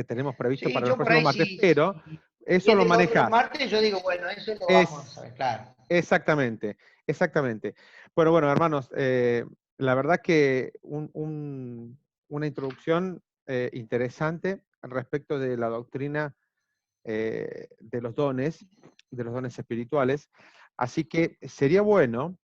tenemos previsto Sí, para el yo por próximo ahí martes, si pero eso lo viene el otro manejás. martes, yo digo, bueno, eso lo vamos a Es ver, claro. exactamente, exactamente. Bueno, hermanos, la verdad que una introducción interesante respecto de la doctrina de los dones espirituales. Así que sería bueno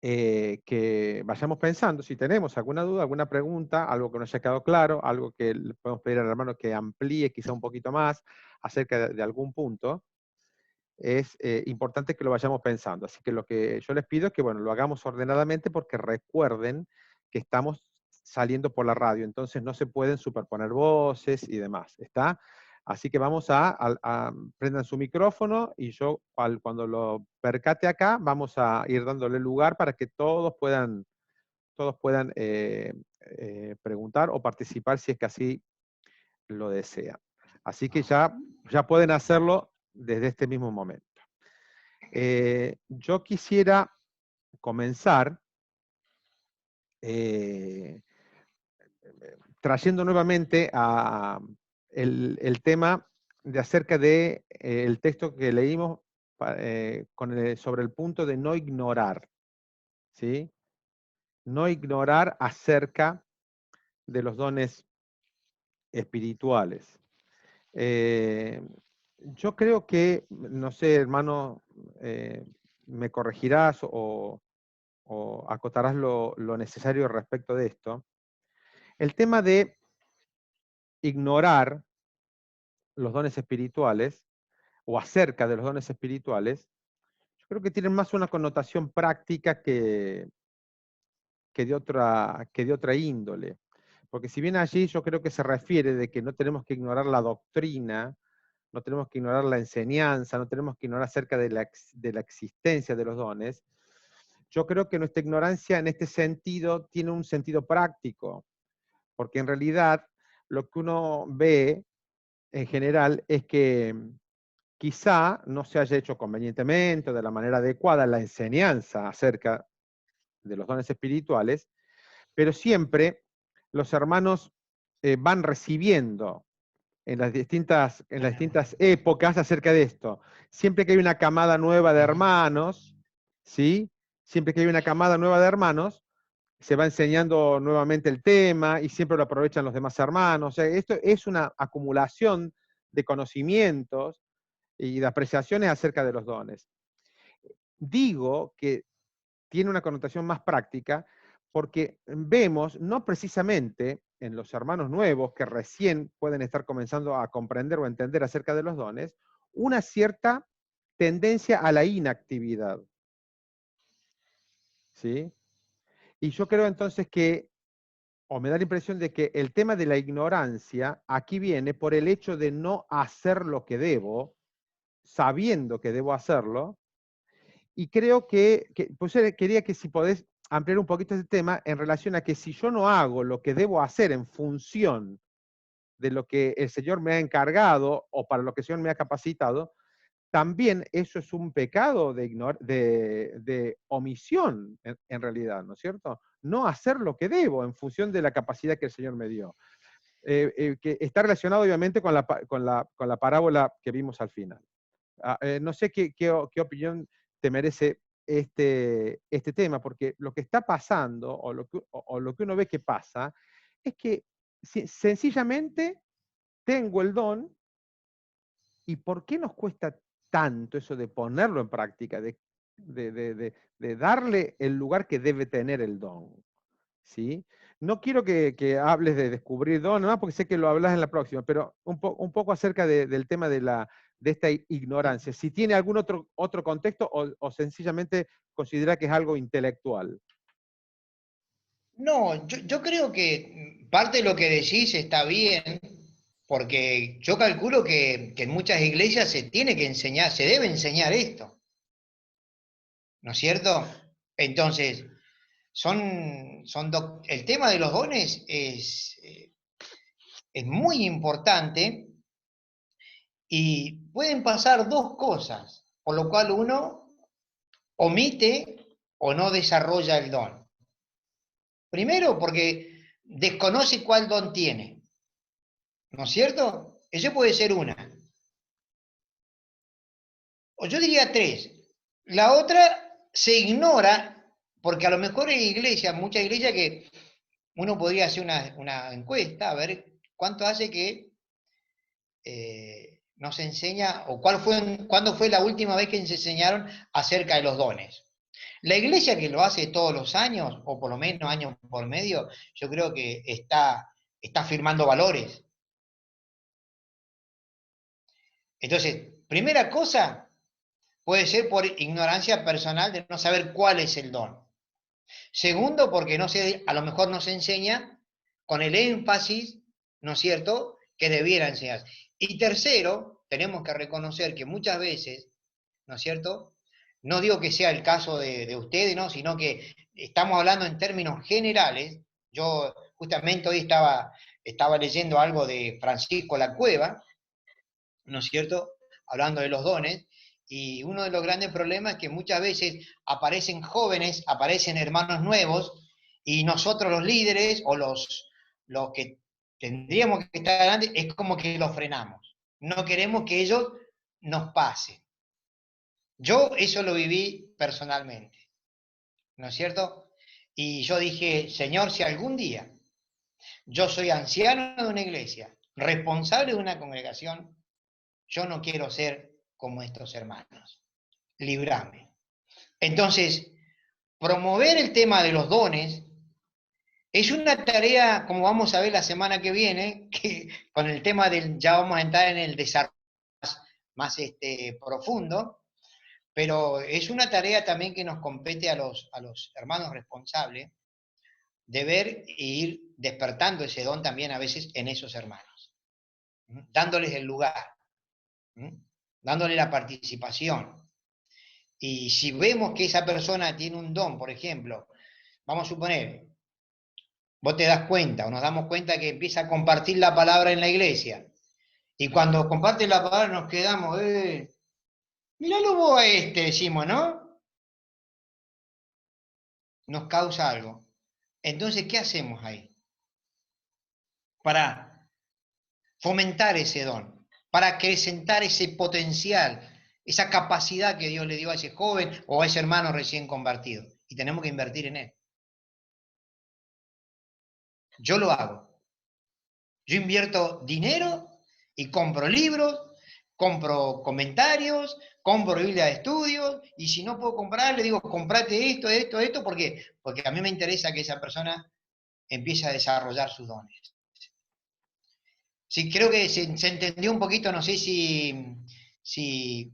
que vayamos pensando, si tenemos alguna duda, alguna pregunta, algo que no haya quedado claro, algo que le podemos pedir al hermano que amplíe quizá un poquito más acerca de algún punto, es importante que lo vayamos pensando. Así que lo que yo les pido es que, bueno, lo hagamos ordenadamente porque recuerden que estamos saliendo por la radio, entonces no se pueden superponer voces y demás, ¿está? Así que vamos prendan su micrófono y yo cuando lo percate acá, vamos a ir dándole lugar para que todos puedan preguntar o participar si es que así lo desean. Así que ya pueden hacerlo desde este mismo momento. Yo quisiera comenzar eh, trayendo nuevamente el tema de acerca de el texto que leímos sobre el punto de no ignorar, ¿sí? No ignorar acerca de los dones espirituales. Yo creo que, no sé, hermano, me corregirás o acotarás lo necesario respecto de esto. El tema de ignorar los dones espirituales o acerca de los dones espirituales, yo creo que tienen más una connotación práctica que de otra índole. Porque si bien allí yo creo que se refiere de que no tenemos que ignorar la doctrina, no tenemos que ignorar la enseñanza, no tenemos que ignorar acerca de la existencia de los dones, yo creo que nuestra ignorancia en este sentido tiene un sentido práctico, porque en realidad lo que uno ve en general es que quizá no se haya hecho convenientemente o de la manera adecuada la enseñanza acerca de los dones espirituales, pero siempre los hermanos van recibiendo en las distintas épocas acerca de esto. Siempre que hay una camada nueva de hermanos, ¿sí? Siempre que hay una camada nueva de hermanos, se va enseñando nuevamente el tema y siempre lo aprovechan los demás hermanos. O sea, esto es una acumulación de conocimientos y de apreciaciones acerca de los dones. Digo que tiene una connotación más práctica porque vemos, no precisamente en los hermanos nuevos que recién pueden estar comenzando a comprender o entender acerca de los dones, una cierta tendencia a la inactividad. ¿Sí? Y yo creo entonces que, o me da la impresión de que el tema de la ignorancia aquí viene por el hecho de no hacer lo que debo, sabiendo que debo hacerlo, y creo que pues quería que si podés ampliar un poquito ese tema en relación a que si yo no hago lo que debo hacer en función de lo que el Señor me ha encargado o para lo que el Señor me ha capacitado, también eso es un pecado de omisión en realidad, ¿no es cierto? No hacer lo que debo en función de la capacidad que el Señor me dio. Que está relacionado obviamente con la parábola que vimos al final. No sé qué opinión te merece este tema, porque lo que está pasando o lo que uno ve que pasa es que sencillamente tengo el don, ¿y por qué nos cuesta tanto eso de ponerlo en práctica, de darle el lugar que debe tener el don? ¿Sí? No quiero que hables de descubrir don, ¿no? Porque sé que lo hablas en la próxima, pero un poco acerca del tema de esta ignorancia. Si tiene algún otro contexto o sencillamente considera que es algo intelectual. No, yo creo que parte de lo que decís está bien, porque yo calculo que en muchas iglesias se tiene que enseñar, se debe enseñar esto, ¿no es cierto? Entonces, el tema de los dones es muy importante y pueden pasar dos cosas, por lo cual uno omite o no desarrolla el don. Primero, porque desconoce cuál don tiene, ¿no es cierto? Eso puede ser una. O yo diría tres. La otra se ignora, porque a lo mejor hay iglesias, muchas iglesias que uno podría hacer una encuesta, a ver cuánto hace que nos enseña, o cuándo fue la última vez que nos enseñaron acerca de los dones. La iglesia que lo hace todos los años, o por lo menos año por medio, yo creo que está firmando valores. Entonces, primera cosa, puede ser por ignorancia personal de no saber cuál es el don. Segundo, porque a lo mejor no se enseña con el énfasis, ¿no es cierto?, que debiera enseñar. Y tercero, tenemos que reconocer que muchas veces, ¿no es cierto?, no digo que sea el caso de ustedes, ¿no?, sino que estamos hablando en términos generales. Yo justamente hoy estaba leyendo algo de Francisco La Cueva, ¿no es cierto?, hablando de los dones, y uno de los grandes problemas es que muchas veces aparecen jóvenes, aparecen hermanos nuevos, y nosotros los líderes o los que tendríamos que estar adelante, es como que los frenamos. No queremos que ellos nos pasen. Yo eso lo viví personalmente, ¿no es cierto? Y yo dije, Señor, si algún día yo soy anciano de una iglesia, responsable de una congregación, yo no quiero ser como estos hermanos. Librame. Entonces, promover el tema de los dones es una tarea, como vamos a ver la semana que viene, que con el tema ya vamos a entrar en el desarrollo más profundo, pero es una tarea también que nos compete a los hermanos responsables de ver e ir despertando ese don también a veces en esos hermanos, dándoles el lugar, dándole la participación. Y si vemos que esa persona tiene un don, por ejemplo, vamos a suponer, vos te das cuenta o nos damos cuenta que empieza a compartir la palabra en la iglesia. Y cuando comparte la palabra nos quedamos, míralo vos a decimos, ¿no? Nos causa algo. Entonces, ¿qué hacemos ahí? Para fomentar ese don, para acrecentar ese potencial, esa capacidad que Dios le dio a ese joven o a ese hermano recién convertido. Y tenemos que invertir en él. Yo lo hago. Yo invierto dinero y compro libros, compro comentarios, compro Biblia de estudios, y si no puedo comprar, le digo, comprate esto, ¿por qué? Porque a mí me interesa que esa persona empiece a desarrollar sus dones. Sí, creo que se entendió un poquito, no sé si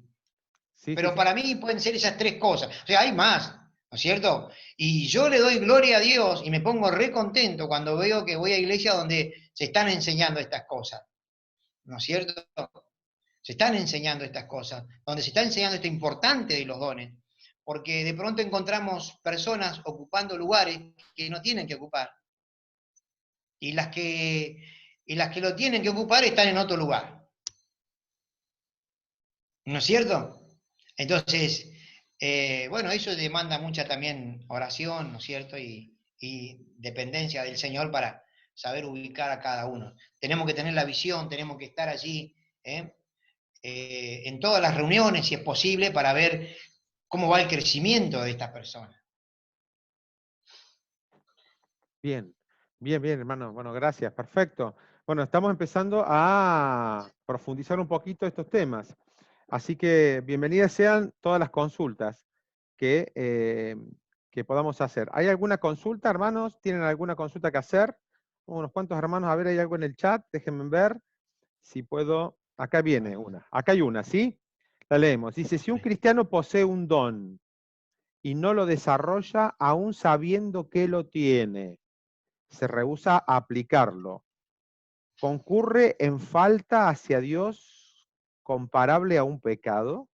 Sí, pero para mí pueden ser esas tres cosas. O sea, hay más, ¿no es cierto? Y yo le doy gloria a Dios y me pongo re contento cuando veo que voy a iglesias donde se están enseñando estas cosas, ¿no es cierto? Se están enseñando estas cosas, donde se está enseñando esto importante de los dones, porque de pronto encontramos personas ocupando lugares que no tienen que ocupar, y las que lo tienen que ocupar están en otro lugar, ¿no es cierto? Entonces, bueno, eso demanda mucha también oración, ¿no es cierto? Y dependencia del Señor para saber ubicar a cada uno. Tenemos que tener la visión, tenemos que estar allí en todas las reuniones, si es posible, para ver cómo va el crecimiento de estas personas. Bien, bien, hermano. Bueno, gracias, perfecto. Bueno, estamos empezando a profundizar un poquito estos temas. Así que bienvenidas sean todas las consultas que podamos hacer. ¿Hay alguna consulta, hermanos? ¿Tienen alguna consulta que hacer? Unos cuantos hermanos, a ver, ¿hay algo en el chat? Déjenme ver si puedo. Acá viene una. Acá hay una, ¿sí? La leemos. Dice, si un cristiano posee un don y no lo desarrolla aún sabiendo que lo tiene, se rehúsa a aplicarlo, ¿concurre en falta hacia Dios comparable a un pecado?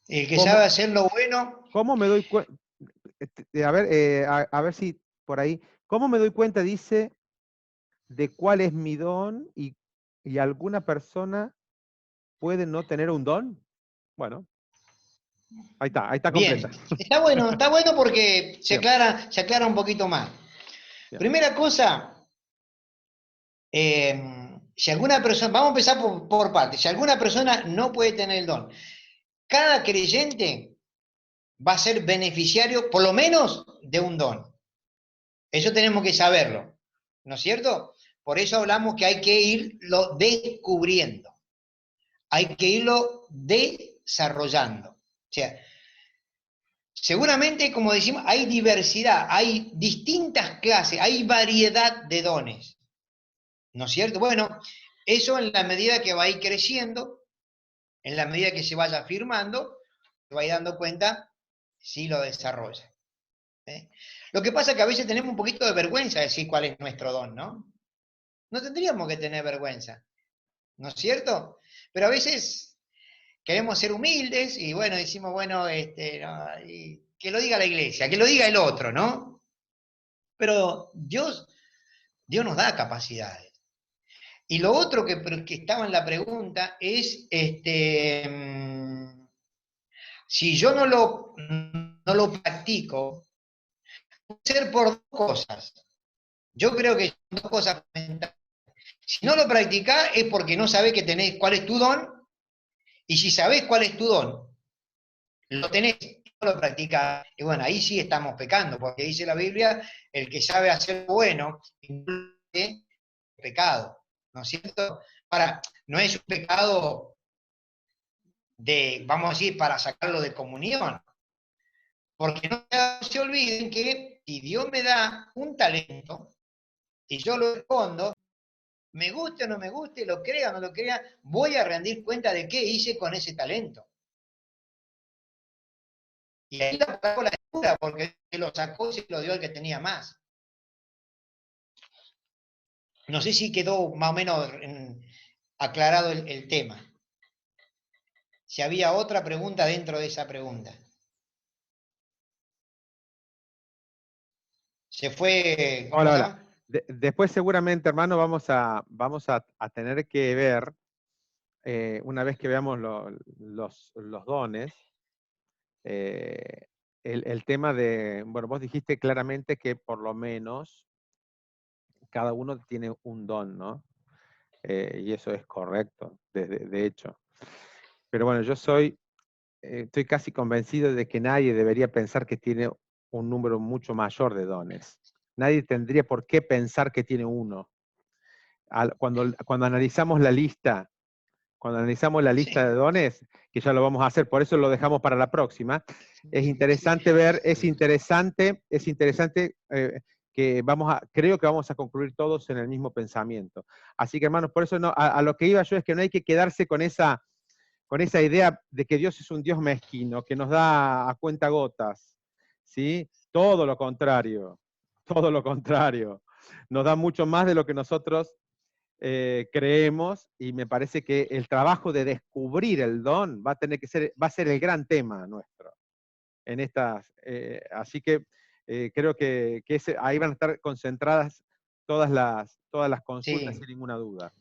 El que ¿Cómo, sabe hacer lo bueno, cómo me doy cuenta? A ver si por ahí. ¿Cómo me doy cuenta, dice, de cuál es mi don y alguna persona puede no tener un don? Bueno, ahí está completa. bien. Está bueno porque Bien, se aclara un poquito más. bien. Primera cosa, si alguna persona, vamos a empezar por partes, si alguna persona no puede tener el don, cada creyente va a ser beneficiario por lo menos de un don. Eso tenemos que saberlo, ¿no es cierto? Por eso hablamos que hay que irlo descubriendo, hay que irlo desarrollando. O sea, seguramente, como decimos, hay diversidad, hay distintas clases, hay variedad de dones, ¿no es cierto? Bueno, eso en la medida que va a ir creciendo, en la medida que se vaya afirmando, se va a ir dando cuenta si lo desarrolla. ¿Eh? Lo que pasa es que a veces tenemos un poquito de vergüenza de decir cuál es nuestro don, ¿no? No tendríamos que tener vergüenza, ¿no es cierto? Pero a veces queremos ser humildes y bueno, decimos, bueno, no, que lo diga la iglesia, que lo diga el otro, ¿no? Pero Dios nos da capacidades. Y lo otro que estaba en la pregunta es, si yo no lo practico, puede ser por dos cosas. Yo creo que son dos cosas fundamentales. Si no lo practicás es porque no sabés cuál es tu don, y si sabés cuál es tu don, lo tenés y no lo practicás, y bueno, ahí sí estamos pecando, porque dice la Biblia, el que sabe hacer bueno, es pecado, ¿no es cierto? Ahora, no es un pecado vamos a decir, para sacarlo de comunión, porque no se olviden que si Dios me da un talento y yo lo escondo, me guste o no me guste, lo crea o no lo crea, voy a rendir cuenta de qué hice con ese talento. Y ahí la pago la escuela, porque se lo sacó y se lo dio al que tenía más. No sé si quedó más o menos aclarado el tema. Si había otra pregunta dentro de esa pregunta. Se fue, ¿cómo Hola, se hola. llama? Después seguramente, hermano, vamos a tener que ver, una vez que veamos los dones, eh, el tema de, bueno, vos dijiste claramente que por lo menos cada uno tiene un don, ¿no? Y eso es correcto, de hecho. Pero bueno, estoy casi convencido de que nadie debería pensar que tiene un número mucho mayor de dones. Nadie tendría por qué pensar que tiene uno. Cuando analizamos la lista, de Sí, dones, que ya lo vamos a hacer, por eso lo dejamos para la próxima, es interesante ver, es interesante creo que vamos a concluir todos en el mismo pensamiento. Así que hermanos, por eso no, a lo que iba yo es que no hay que quedarse con esa idea de que Dios es un Dios mezquino, que nos da a cuentagotas, ¿sí? Todo lo contrario. Nos da mucho más de lo que nosotros creemos, y me parece que el trabajo de descubrir el don va a ser el gran tema nuestro en así que creo que ahí van a estar concentradas todas las consultas sin sí, ninguna duda.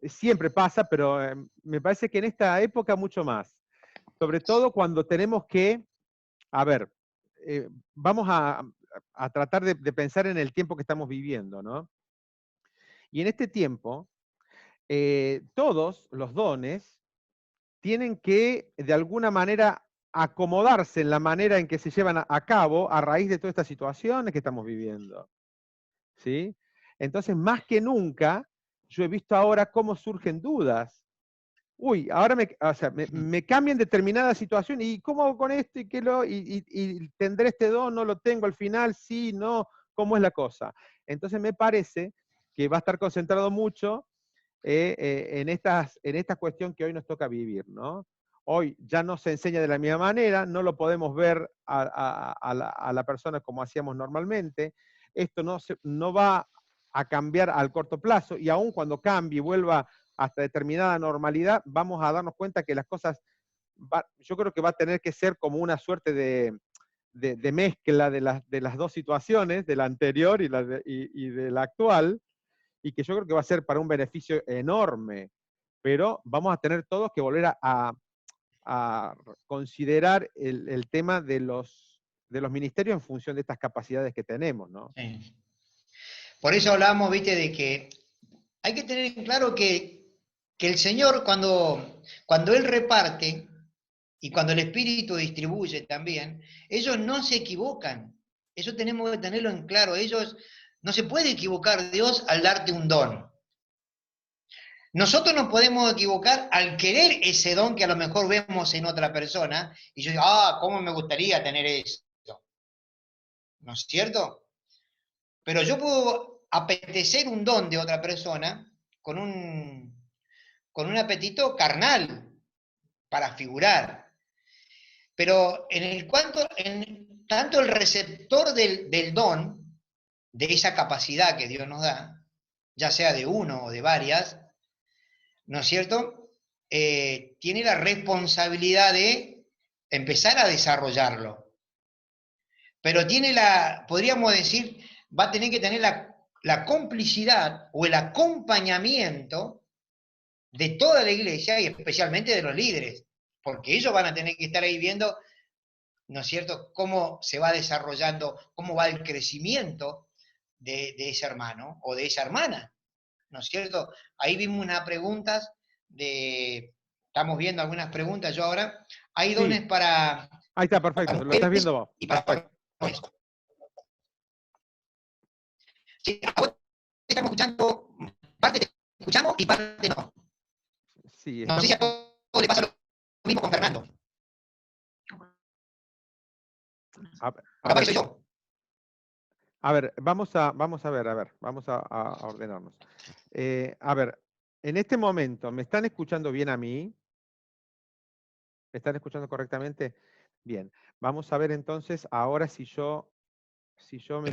Siempre pasa, pero me parece que en esta época mucho más. Sobre todo cuando tenemos que, a ver, vamos a tratar de pensar en el tiempo que estamos viviendo, ¿no? Y en este tiempo, todos los dones tienen que, de alguna manera, acomodarse en la manera en que se llevan a cabo a raíz de todas estas situaciones que estamos viviendo, ¿sí? Entonces, más que nunca, yo he visto ahora cómo surgen dudas. Uy, ahora me cambian determinada situación, ¿y cómo hago con esto? ¿Y tendré este don? ¿No lo tengo al final? ¿Sí? ¿No? ¿Cómo es la cosa? Entonces me parece que va a estar concentrado mucho en esta cuestión que hoy nos toca vivir, ¿no? Hoy ya no se enseña de la misma manera, no lo podemos ver a la persona como hacíamos normalmente. Esto no va a cambiar al corto plazo, y aún cuando cambie y vuelva hasta determinada normalidad, vamos a darnos cuenta que las cosas, yo creo que va a tener que ser como una suerte de mezcla de las dos situaciones, de la anterior y de la actual, y que yo creo que va a ser para un beneficio enorme, pero vamos a tener todos que volver a considerar el tema de los ministerios en función de estas capacidades que tenemos, ¿no? Sí. Por eso hablamos, viste, de que hay que tener en claro que el Señor cuando Él reparte y cuando el Espíritu distribuye también, ellos no se equivocan. Eso tenemos que tenerlo en claro. Ellos no se puede equivocar Dios al darte un don. Nosotros nos podemos equivocar al querer ese don que a lo mejor vemos en otra persona, y yo digo, ¿cómo me gustaría tener esto? ¿No es cierto? Pero yo puedo apetecer un don de otra persona con un apetito carnal, para figurar. Pero tanto el receptor del don, de esa capacidad que Dios nos da, ya sea de uno o de varias, ¿no es cierto? Tiene la responsabilidad de empezar a desarrollarlo. Pero podríamos decir, va a tener que tener la complicidad o el acompañamiento de toda la iglesia y especialmente de los líderes, porque ellos van a tener que estar ahí viendo, ¿no es cierto?, cómo se va desarrollando, cómo va el crecimiento de ese hermano o de esa hermana, ¿no es cierto? Ahí vimos unas preguntas estamos viendo algunas preguntas yo ahora. Hay dones para... Ahí está, perfecto, lo estás viendo vos. Y para varones. Sí, a vos te estamos escuchando, parte te escuchamos y parte no. Sí, no sé si a todos le pasa lo mismo con Fernando. A ver, vamos a ordenarnos. A ver, en este momento, ¿me están escuchando bien a mí? ¿Me están escuchando correctamente? Bien. Vamos a ver entonces ahora si yo me...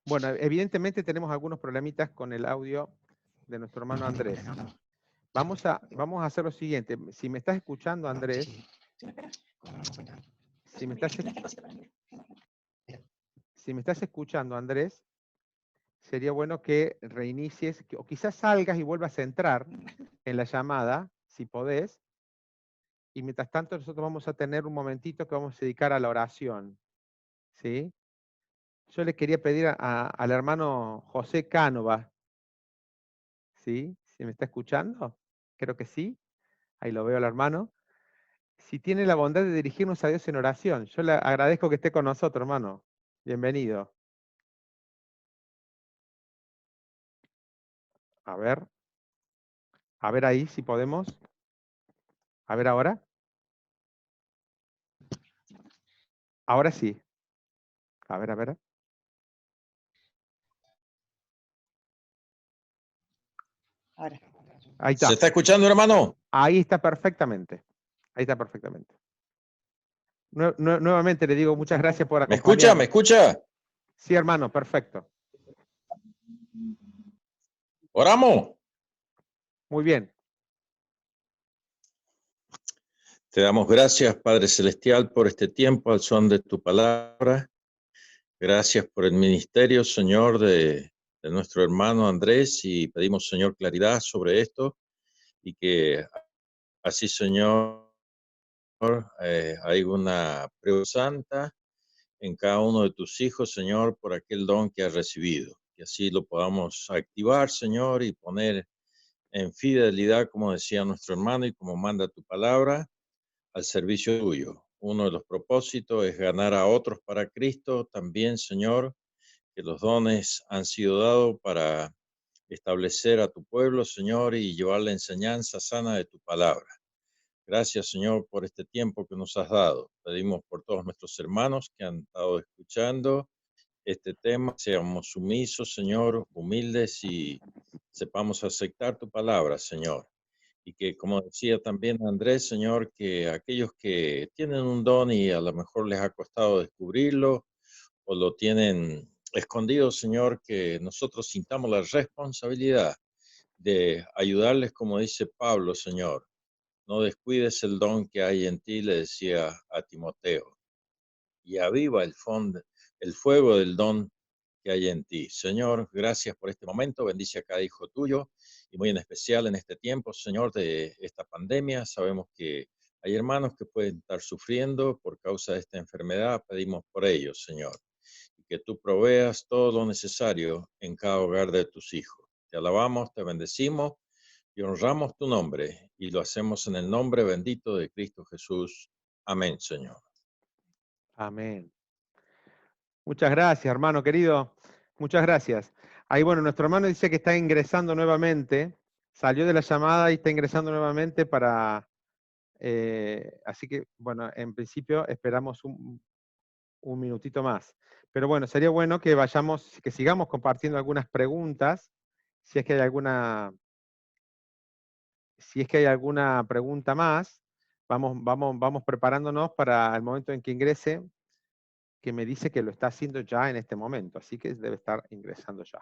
Bueno, evidentemente tenemos algunos problemitas con el audio de nuestro hermano Andrés. Vamos a hacer lo siguiente. Si me estás escuchando, Andrés, si me estás escuchando, Andrés, sería bueno que reinicies, o quizás salgas y vuelvas a entrar en la llamada, si podés, y mientras tanto nosotros vamos a tener un momentito que vamos a dedicar a la oración, ¿sí? Yo le quería pedir al hermano José Cánova, ¿sí? ¿Si me está escuchando? Creo que sí. Ahí lo veo al hermano. Si tiene la bondad de dirigirnos a Dios en oración. Yo le agradezco que esté con nosotros, hermano. Bienvenido. A ver ahí si podemos. A ver ahora. Ahora sí. A ver. Ahora. Ahí está. ¿Se está escuchando, hermano? Ahí está perfectamente. Ahí está perfectamente. Nuevamente le digo muchas gracias por ¿Me escucha? ¿Me acompañarnos. escucha? Sí, hermano, perfecto. ¿Oramos? Muy bien. Te damos gracias, Padre Celestial, por este tiempo al son de tu palabra. Gracias por el ministerio, Señor, de nuestro hermano Andrés, y pedimos, Señor, claridad sobre esto y que así, Señor, hay una prueba santa en cada uno de tus hijos, Señor, por aquel don que has recibido. Que así lo podamos activar, Señor, y poner en fidelidad, como decía nuestro hermano y como manda tu palabra, al servicio tuyo. Uno de los propósitos es ganar a otros para Cristo. También, Señor, que los dones han sido dados para establecer a tu pueblo, Señor, y llevar la enseñanza sana de tu palabra. Gracias, Señor, por este tiempo que nos has dado. Pedimos por todos nuestros hermanos que han estado escuchando este tema, seamos sumisos, Señor, humildes y sepamos aceptar tu palabra, Señor. Y que, como decía también Andrés, Señor, que aquellos que tienen un don y a lo mejor les ha costado descubrirlo o lo tienen escondido, Señor, que nosotros sintamos la responsabilidad de ayudarles, como dice Pablo, Señor. No descuides el don que hay en ti, le decía a Timoteo, y aviva el fuego del don que hay en ti. Señor, gracias por este momento, bendice a cada hijo tuyo y muy en especial en este tiempo, Señor, de esta pandemia. Sabemos que hay hermanos que pueden estar sufriendo por causa de esta enfermedad, pedimos por ellos, Señor, y que tú proveas todo lo necesario en cada hogar de tus hijos. Te alabamos, te bendecimos y honramos tu nombre y lo hacemos en el nombre bendito de Cristo Jesús. Amén, Señor. Amén. Muchas gracias, hermano querido. Muchas gracias. Ahí, bueno, nuestro hermano dice que está ingresando nuevamente. Salió de la llamada y está ingresando nuevamente para... así que, bueno, en principio esperamos un minutito más. Pero bueno, sería bueno que vayamos, que sigamos compartiendo algunas preguntas, si es que hay alguna pregunta más. Vamos preparándonos para el momento en que ingrese, que me dice que lo está haciendo ya en este momento, así que debe estar ingresando ya.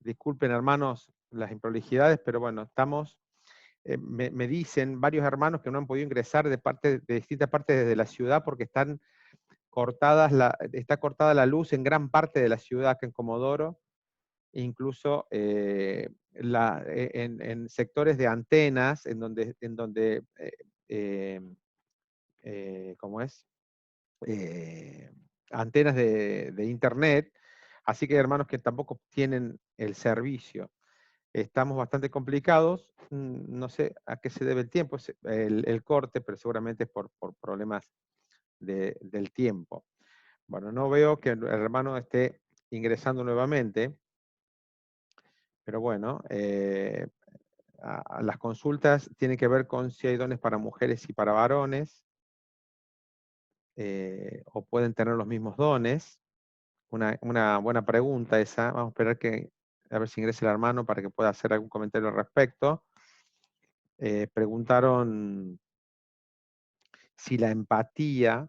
Disculpen, hermanos, las improlijidades, pero bueno, estamos, me dicen varios hermanos que no han podido ingresar de distintas partes de la ciudad porque está cortada la luz en gran parte de la ciudad, acá en Comodoro, incluso en sectores de antenas, ¿cómo es? Antenas de internet, así que hay hermanos que tampoco tienen el servicio. Estamos bastante complicados, no sé a qué se debe el tiempo, el corte, pero seguramente es por problemas del tiempo. Bueno, no veo que el hermano esté ingresando nuevamente, pero bueno, las consultas tienen que ver con si hay dones para mujeres y para varones, o pueden tener los mismos dones. Una buena pregunta esa. Vamos a esperar a ver si ingresa el hermano para que pueda hacer algún comentario al respecto. Preguntaron si la empatía,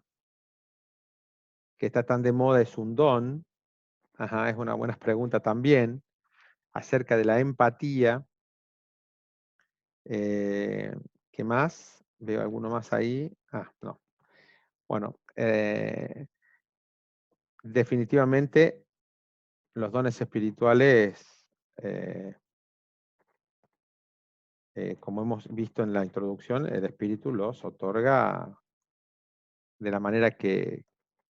que está tan de moda, es un don. Ajá, es una buena pregunta también, acerca de la empatía. ¿Qué más? Veo alguno más ahí. Ah, no. Bueno, definitivamente los dones espirituales, como hemos visto en la introducción, el Espíritu los otorga de la manera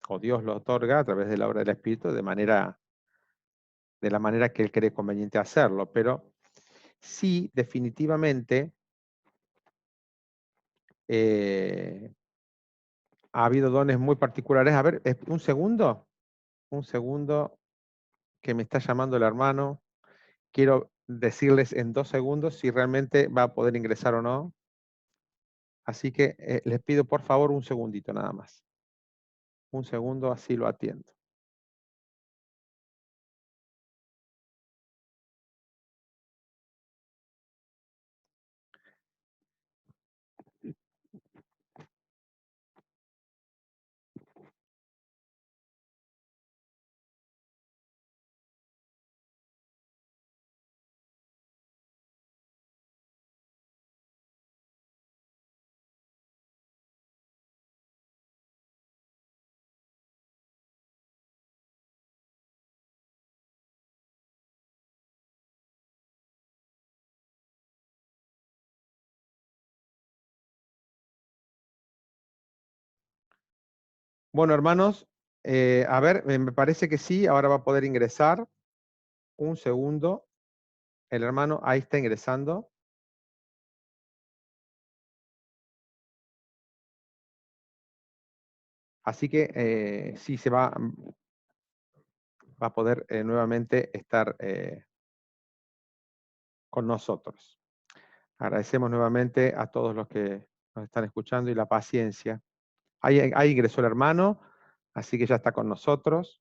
o Dios los otorga a través de la obra del Espíritu, de la manera que Él cree conveniente hacerlo. Pero sí, definitivamente, ha habido dones muy particulares. A ver, un segundo, que me está llamando el hermano. Quiero decirles en 2 segundos si realmente va a poder ingresar o no. Así que les pido por favor un segundito nada más. Un segundo, así lo atiendo. Bueno, hermanos, a ver, me parece que sí, ahora va a poder ingresar. Un segundo. El hermano ahí está ingresando. Así que sí se va a poder nuevamente estar con nosotros. Agradecemos nuevamente a todos los que nos están escuchando y la paciencia. Ahí ingresó el hermano, así que ya está con nosotros.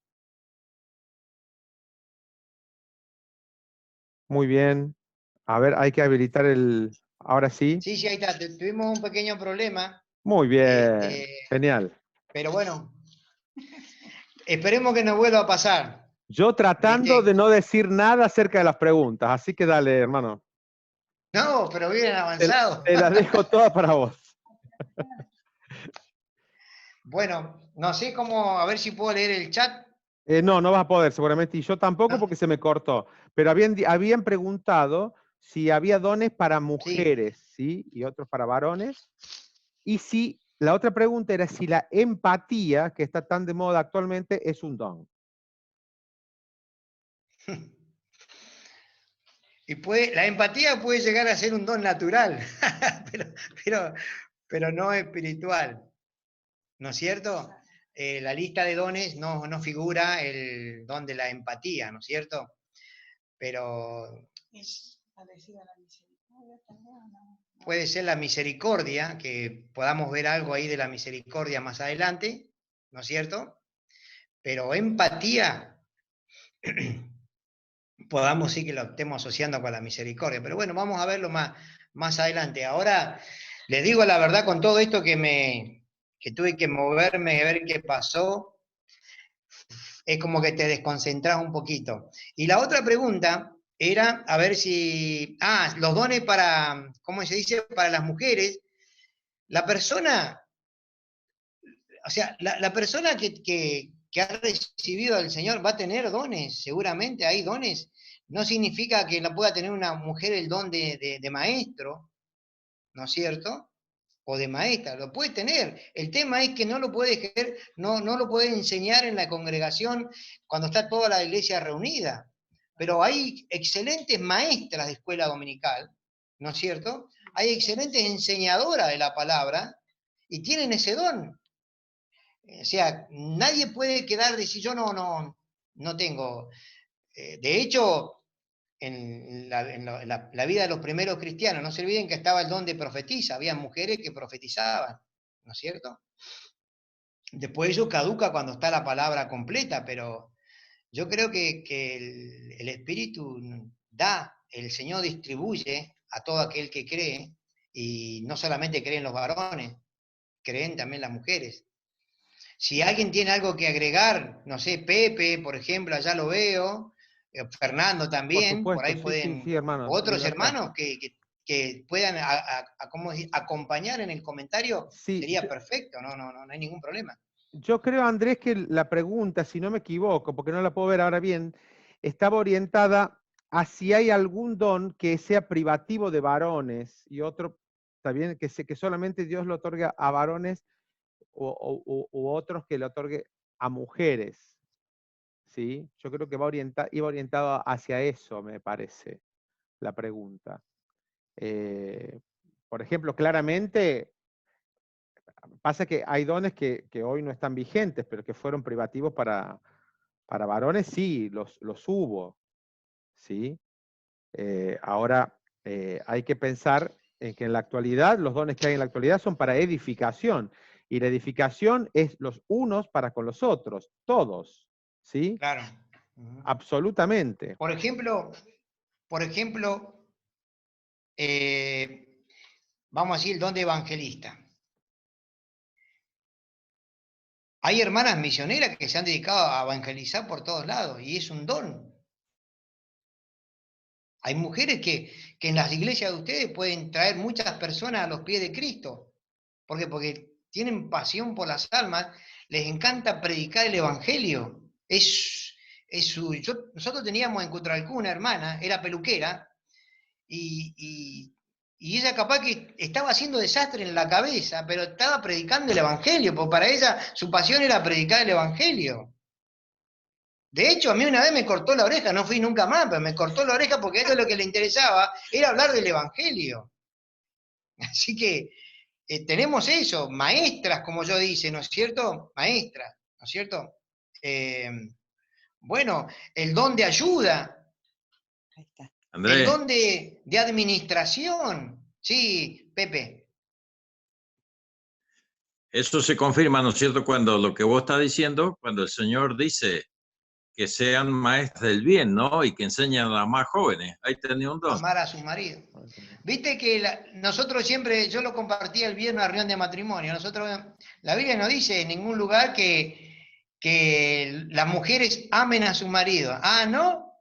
Muy bien. A ver, hay que habilitar el... Ahora sí. Sí, sí, ahí está. Tuvimos un pequeño problema. Muy bien. Genial. Pero bueno, esperemos que no vuelva a pasar. Yo tratando ¿Viste? de no decir nada acerca de las preguntas, así que dale, hermano. No, pero bien avanzado. Te las dejo todas para vos. Bueno, no sé cómo, a ver si puedo leer el chat. No, no vas a poder seguramente, y yo tampoco ¿No? porque se me cortó. Pero habían preguntado si había dones para Sí. mujeres, ¿sí? Y otros para varones. Y si, la otra pregunta era si la empatía, que está tan de moda actualmente, es un don. Y la empatía puede llegar a ser un don natural, pero no espiritual, ¿no es cierto? La lista de dones no figura el don de la empatía, ¿no es cierto? Pero ¿Es parecido a la misericordia también o no? puede ser la misericordia, que podamos ver algo ahí de la misericordia más adelante, ¿no es cierto? Pero empatía, podamos sí que lo estemos asociando con la misericordia. Pero bueno, vamos a verlo más adelante. Ahora, les digo la verdad, con todo esto que tuve que moverme, a ver qué pasó, es como que te desconcentras un poquito. Y la otra pregunta era, a ver si, los dones para, ¿cómo se dice? Para las mujeres. La persona, o sea, la persona que ha recibido al Señor va a tener dones, seguramente hay dones. No significa que la pueda tener una mujer el don de maestro, ¿no es cierto? O de maestra, lo puede tener. El tema es que no lo puede ejercer, no lo puede enseñar en la congregación cuando está toda la iglesia reunida. Pero hay excelentes maestras de escuela dominical, ¿no es cierto? Hay excelentes enseñadoras de la palabra y tienen ese don. O sea, nadie puede quedar decir yo no tengo. De hecho, en la vida de los primeros cristianos, no se olviden que estaba el don de profetiza, había mujeres que profetizaban, ¿no es cierto? Después eso caduca cuando está la palabra completa, pero yo creo que el Espíritu da, el Señor distribuye a todo aquel que cree, y no solamente creen los varones, creen también las mujeres. Si alguien tiene algo que agregar, no sé, Pepe, por ejemplo, allá lo veo, Fernando Por también, por supuesto, ahí sí, sí, pueden, sí, hermano. otros Libertad. hermanos que puedan ¿cómo decir? Acompañar en el comentario, Sí, sería perfecto, no hay ningún problema. yo creo, Andrés, que la pregunta, si no me equivoco, porque no la puedo ver ahora bien, estaba orientada a si hay algún don que sea privativo de varones y otro, también que solamente Dios lo otorga a varones u otros que le otorgue a mujeres. ¿Sí? Yo creo que iba orientado hacia eso, me parece, la pregunta. Por ejemplo, claramente pasa que hay dones que hoy no están vigentes, pero que fueron privativos para varones, sí, los hubo, ¿sí? Ahora hay que pensar en que en la actualidad, los dones que hay en la actualidad son para edificación, y la edificación es los unos para con los otros, todos, ¿sí? Claro. Absolutamente. Por ejemplo, vamos a decir el don de evangelista. Hay hermanas misioneras que se han dedicado a evangelizar por todos lados y es un don. Hay mujeres que en las iglesias de ustedes pueden traer muchas personas a los pies de Cristo. ¿Por qué? Porque tienen pasión por las almas, les encanta predicar el evangelio. Nosotros teníamos en Cutralcú una hermana, era peluquera, y y ella capaz que estaba haciendo desastre en la cabeza, pero estaba predicando el Evangelio, porque para ella su pasión era predicar el Evangelio. De hecho, a mí una vez me cortó la oreja, no fui nunca más, pero me cortó la oreja porque eso es lo que le interesaba, era hablar del Evangelio. Así que tenemos eso, maestras, como yo dice, ¿no es cierto? Maestras, ¿no es cierto? Bueno, el don de ayuda, Ahí está. el Andrés, don de administración. Sí, Pepe. eso se confirma, ¿no es cierto? Cuando lo que vos estás diciendo, cuando el Señor dice que sean maestras del bien, ¿no? Y que enseñan a las más jóvenes. Ahí tenía un don. Amar a su marido. Viste que nosotros siempre, yo lo compartí el viernes en la reunión de matrimonio, la Biblia no dice en ningún lugar que las mujeres amen a su marido. Ah, ¿no?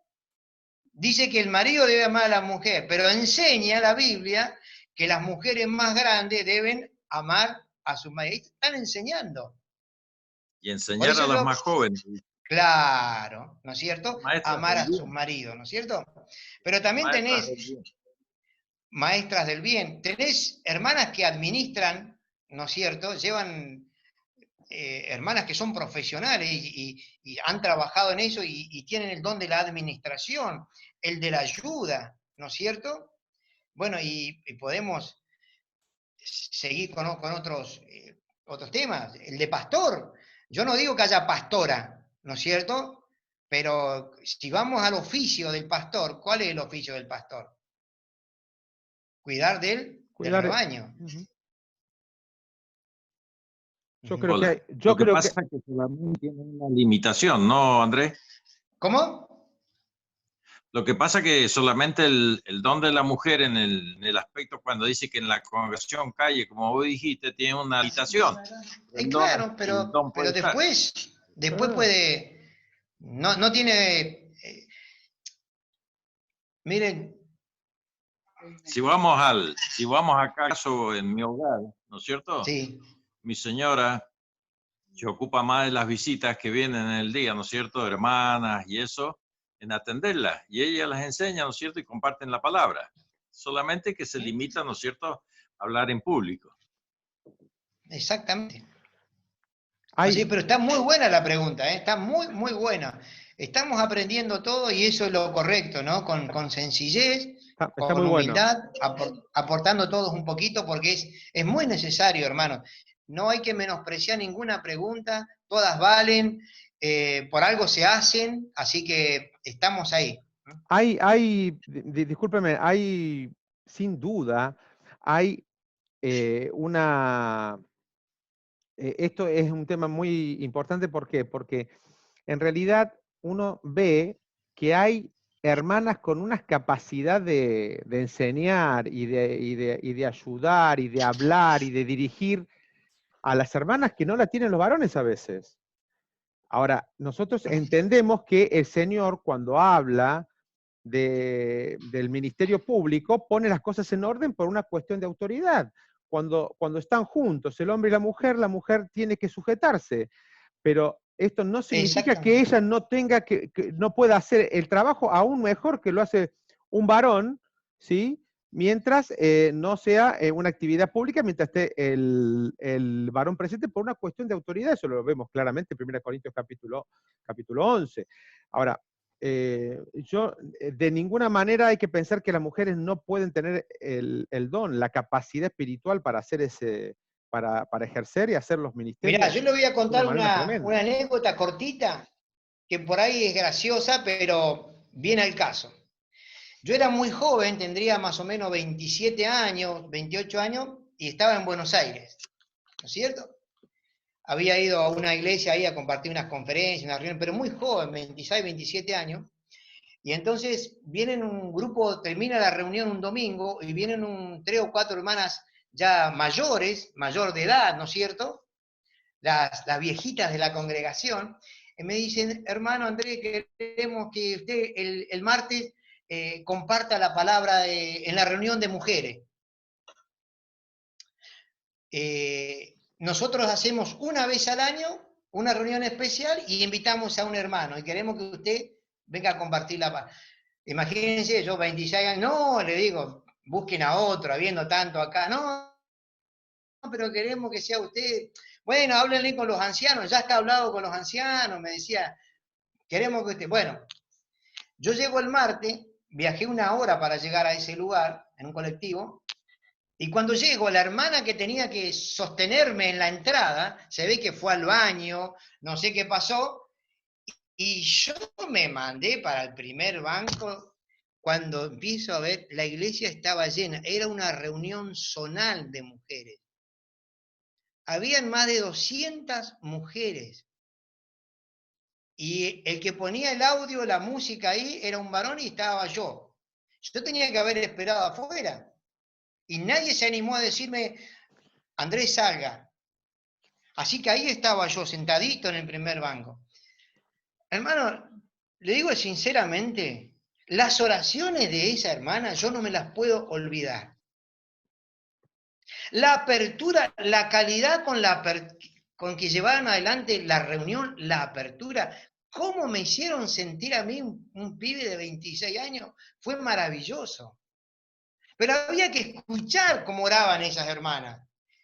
Dice que el marido debe amar a la mujer, pero enseña la Biblia que las mujeres más grandes deben amar a su marido. Ahí están enseñando. Y Por enseñar eso a las más jóvenes. claro, ¿no es cierto? Maestras Amar del a sus bien. maridos, ¿no es cierto? Pero también Maestras tenés del bien. maestras del bien, tenés hermanas que administran, ¿no es cierto? Llevan hermanas que son profesionales y han trabajado en eso y tienen el don de la administración, el de la ayuda, ¿no es cierto? Bueno, y podemos seguir con otros temas. El de pastor. Yo no digo que haya pastora, ¿no es cierto? Pero si vamos al oficio del pastor, ¿cuál es el oficio del pastor? Cuidar del Cuidar. rebaño. Ujú. Ujú. Creo que hay, Lo que pasa es que solamente tiene una limitación, ¿no, Andrés? ¿Cómo? Lo que pasa es que solamente el don de la mujer en el aspecto cuando dice que en la congregación calle, como vos dijiste, tiene una limitación. Claro, El don pero puede estar. después puede, no tiene, miren, Si vamos a caso en mi hogar, ¿no es cierto? sí, Mi señora se ocupa más de las visitas que vienen en el día, ¿no es cierto? Hermanas y eso, en atenderlas. Y ella las enseña, ¿no es cierto? Y comparten la palabra. Solamente que se limita, ¿no es cierto?, a hablar en público. exactamente. hay, Sí, pero está muy buena la pregunta, ¿eh? Está muy, muy buena. Estamos aprendiendo todo y eso es lo correcto, ¿no? Con sencillez, está muy con bueno. humildad, aportando todos un poquito, porque es muy necesario, hermano. No hay que menospreciar ninguna pregunta, todas valen, por algo se hacen, así que estamos ahí. Discúlpeme, hay, sin duda, hay esto es un tema muy importante, ¿por qué? Porque en realidad uno ve que hay hermanas con una capacidad de enseñar y de ayudar y de hablar y de dirigir a las hermanas que no la tienen los varones a veces. Ahora, nosotros entendemos que el Señor cuando habla del ministerio público pone las cosas en orden por una cuestión de autoridad. Cuando están juntos el hombre y la mujer tiene que sujetarse, pero esto no significa que Exactamente. ella no tenga que no pueda hacer el trabajo aún mejor que lo hace un varón, ¿sí? Mientras no sea una actividad pública, mientras esté el varón presente por una cuestión de autoridad. Eso lo vemos claramente en 1 Corintios capítulo 11. Ahora, de ninguna manera hay que pensar que las mujeres no pueden tener el don, la capacidad espiritual para hacer para ejercer y hacer los ministerios. Mirá, yo le voy a de contar manera una tremenda. anécdota cortita, que por ahí es graciosa, pero viene al caso. Yo era muy joven, tendría más o menos 27 años, 28 años, y estaba en Buenos Aires, ¿no es cierto? Había ido a una iglesia ahí a compartir unas conferencias, una reunión, pero muy joven, 26, 27 años, y entonces vienen un grupo, termina la reunión un domingo, y vienen 3 o 4 hermanas ya mayores, mayor de edad, ¿no es cierto? Las viejitas de la congregación, y me dicen, hermano Andrés, queremos que usted el martes comparta la palabra en la reunión de mujeres. Nosotros hacemos una vez al año una reunión especial y invitamos a un hermano y queremos que usted venga a compartir la palabra. Imagínense, yo 26 años, no, le digo, busquen a otro, habiendo tanto acá. No, pero queremos que sea usted. Bueno, háblenle con los ancianos, ya está hablado con los ancianos, me decía, queremos que usted. Bueno, yo llego el martes, viajé 1 hora para llegar a ese lugar, en un colectivo, y cuando llego, la hermana que tenía que sostenerme en la entrada, se ve que fue al baño, no sé qué pasó, y yo me mandé para el primer banco. Cuando empiezo a ver, la iglesia estaba llena, era una reunión zonal de mujeres. Habían más de 200 mujeres. Y el que ponía el audio, la música ahí, era un varón y estaba yo. Yo tenía que haber esperado afuera. Y nadie se animó a decirme, Andrés, salga. Así que ahí estaba yo, sentadito en el primer banco. Hermano, le digo sinceramente, las oraciones de esa hermana yo no me las puedo olvidar. La apertura, la calidad con que llevaron adelante la reunión, la apertura, cómo me hicieron sentir a mí un pibe de 26 años, fue maravilloso. Pero había que escuchar cómo oraban esas hermanas.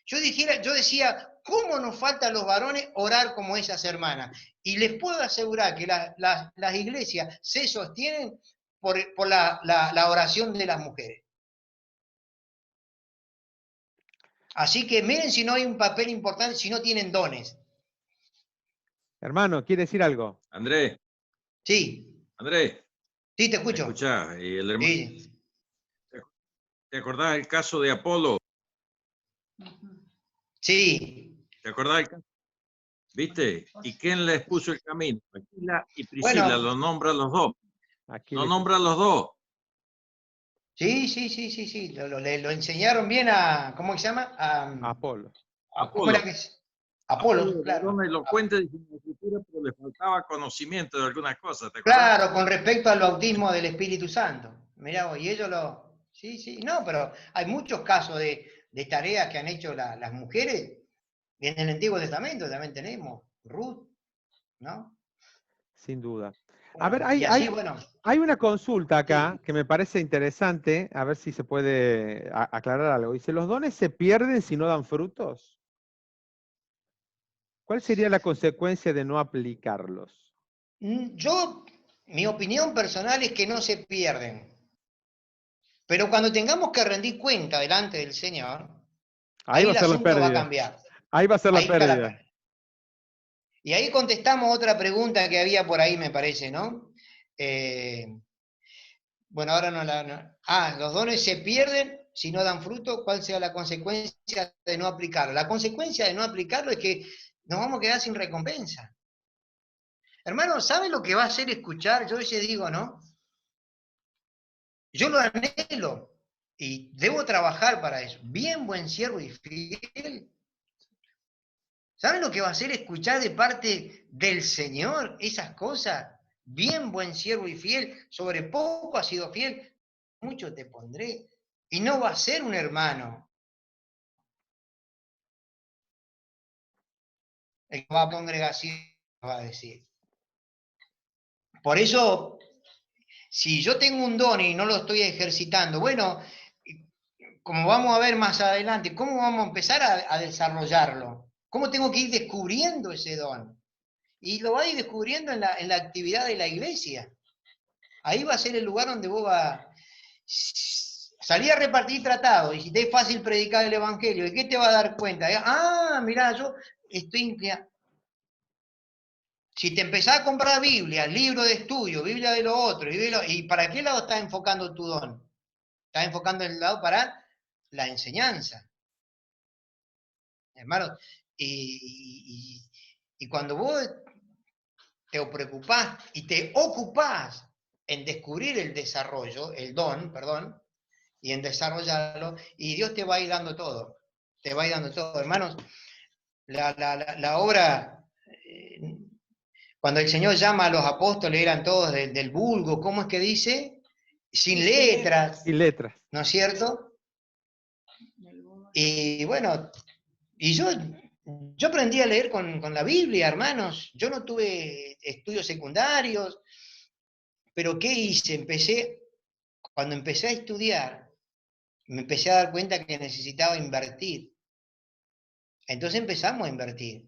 Yo decía, ¿cómo nos faltan los varones orar como esas hermanas? Y les puedo asegurar que las iglesias se sostienen por la oración de las mujeres. Así que miren si no hay un papel importante, si no tienen dones. Hermano, ¿quiere decir algo? Andrés, Sí, Andrés, sí, te ¿me escucho. escuchás? Y el hermano, Sí. ¿te acordás del caso de Apolo? Sí. ¿Te acordás del caso? ¿Viste? ¿Y quién les puso el camino? Aquila y Priscila, Bueno, los nombra los dos. Aquí Los nombra los dos. sí. Lo enseñaron bien a, ¿cómo se llama? Apolo. ¿Cómo era Apolo. que es? Apolo Apolo, era claro. varón elocuente de la escritura, pero le faltaba conocimiento de algunas cosas, ¿te acordás? Claro, con respecto al bautismo del Espíritu Santo. Mirá vos, y ellos lo... Sí, no, pero hay muchos casos de tareas que han hecho las mujeres. En el Antiguo Testamento también tenemos. Ruth, ¿no? Sin duda. A ver, Bueno, y así, bueno. hay una consulta acá Sí. que me parece interesante, a ver si se puede aclarar algo. Dice, ¿los dones se pierden si no dan frutos? ¿Cuál sería la consecuencia de no aplicarlos? Mi opinión personal es que no se pierden. Pero cuando tengamos que rendir cuenta delante del Señor, Ahí ahí va a el ser la asunto va a pérdida. cambiar. Ahí va a ser la Ahí está la pérdida. pérdida. Y ahí contestamos otra pregunta que había por ahí, me parece, ¿no? Bueno, ahora no la... los dones se pierden si no dan fruto. ¿Cuál sea la consecuencia de no aplicarlo? La consecuencia de no aplicarlo es que nos vamos a quedar sin recompensa. Hermano, ¿sabe lo que va a hacer escuchar? Yo a veces digo, ¿no? Yo lo anhelo y debo trabajar para eso. Bien, buen siervo y fiel. ¿Saben lo que va a hacer escuchar de parte del Señor esas cosas? Bien, buen siervo y fiel, sobre poco has sido fiel, mucho te pondré. Y no va a ser un hermano el que va a congregación, va a decir. Por eso, si yo tengo un don y no lo estoy ejercitando, bueno, como vamos a ver más adelante, ¿cómo vamos a empezar a desarrollarlo? ¿Cómo tengo que ir descubriendo ese don? Y lo va a ir descubriendo en la actividad de la iglesia. Ahí va a ser el lugar donde vos vas. Salí a repartir tratados y si te es fácil predicar el evangelio, ¿de qué te va a dar cuenta? Mirá, yo estoy... Si te empezás a comprar Biblia, libro de estudio, Biblia de lo otro, ¿y para qué lado estás enfocando tu don? Estás enfocando el lado para la enseñanza. Hermano, y cuando vos te preocupás y te ocupás en descubrir el desarrollo, el don, perdón, y en desarrollarlo, y Dios te va a ir dando todo. Te va a ir dando todo. Hermanos, la obra, cuando el Señor llama a los apóstoles, eran todos del vulgo, ¿cómo es que dice? Sin letras, Sin letras. ¿no es cierto? Y bueno, y yo aprendí a leer con la Biblia, hermanos. Yo no tuve estudios secundarios, pero ¿qué hice? Cuando empecé a estudiar, me empecé a dar cuenta que necesitaba invertir. Entonces empezamos a invertir.